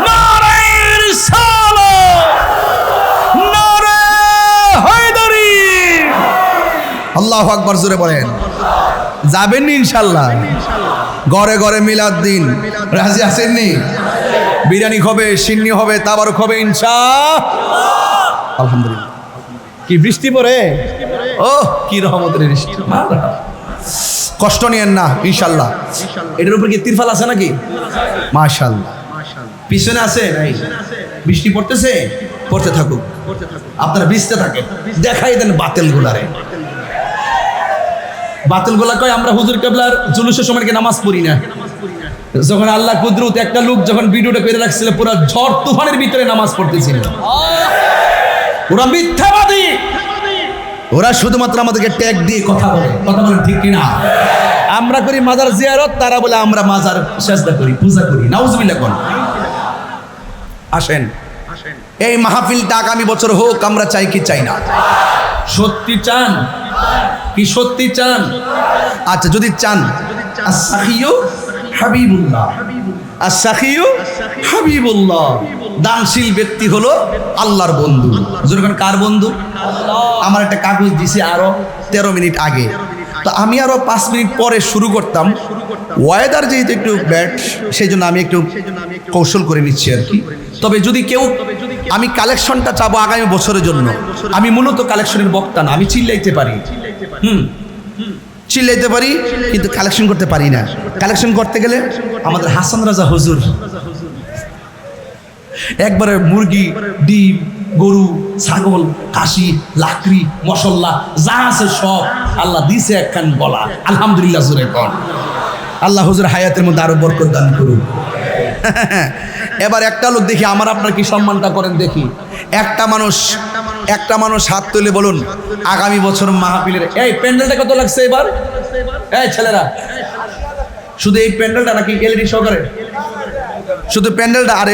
নারায়ে রিসালাত, নারায়ে হায়দারি। আল্লাহু আকবার, জোরে বলেন। যাবেন ইনশাআল্লাহ। ঘরে ঘরে মিলাদ দিন, রাজি আছেন নি? বিরিয়ানি হবে, সিন্নি হবে, তাবারক হবে ইনশাআল্লাহ। আলহামদুলিল্লাহ। কি বৃষ্টি পড়ে? ও কি রহমতের বৃষ্টি। কষ্ট নিয়েন না ইনশাআল্লাহ। এটার উপর কি তিরফাল আছে নাকি? মাশাআল্লাহ। পিছনে আছে নাই? বৃষ্টি পড়তেছে, পড়তে থাকুক, আপনারা ভিজতে থাকেন। দেখাই দেন বাতিল গুলারে। বাতিল গুলা কয় আমরা হুজুর কিবলার জুলুসের সময় কি নামাজ পড়ি না। যখন আল্লাহ কুদরত, একটা লোক যখন ভিডিওটা করে রাখছিল পুরো ঝড় তুফানের ভিতরে নামাজ পড়তেছিল। ওরা মিথ্যাবাদী, ওরা শুধুমাত্র আমাদেরকে ট্যাগ দিয়ে কথা বলে। কথা বলেন ঠিক কিনা? আমরা করি মাজার জিয়ারত, তারা বলে আমরা মাজার সেজদা করি, পূজা করি। নাউজুবিল্লাহ কোন। আসেন, এই মাহফিলটা আগামী বছর হোক, আমরা চাই কি চাই না? সত্যি চান কি? সত্যি চান? আচ্ছা যদি চান, আস-সাখিয়ু হাবিবুল্লাহ, আস-সাখিয়ু হাবিবুল্লাহ। দানশীল ব্যক্তি হলো আল্লাহর বন্ধু। যখন কার বন্ধু? আমার একটা কাগজ দিছে আরো 13 মিনিট আগে, তো আমি আরো 5 মিনিট পরে শুরু করতাম। ওয়েদার যেহেতু একটু ব্যাড, সেই জন্য আমি একটু কৌশল করে নিচ্ছি আর কি। তবে যদি কেউ, আমি কালেকশনটা চাবো আগামী বছরের জন্য। আমি মূলত কালেকশনের বক্তা না, আমি চিল্লাইতে পারি, চিল্লাইতে পারি, কিন্তু কালেকশন করতে পারি না। কালেকশন করতে গেলে আমাদের হাসান রাজা হুজুর একবারে মুরগি, ডিম, গরু, ছাগল, কাশি, লাকড়ি, মশলা যা আছে সব আল্লাহ দিছে একখান গলা। আলহামদুলিল্লাহ জোরে কর। আল্লাহ হুজুর হায়াতের মধ্যে আরো বরকত দান করুন। এবার একটা লোক দেখি, আমার আপনার কি সম্মানটা করেন দেখি। একটা মানুষ হাত তুলে বলুন আগামী বছর মাহফিলের এই প্যান্ডেলটা কত লাগছে এবার? এই ছেলেরা, শুধু এই প্যান্ডেলটা নাকি এলইডি সহকারে? শুধু প্যান্ডেলটা আর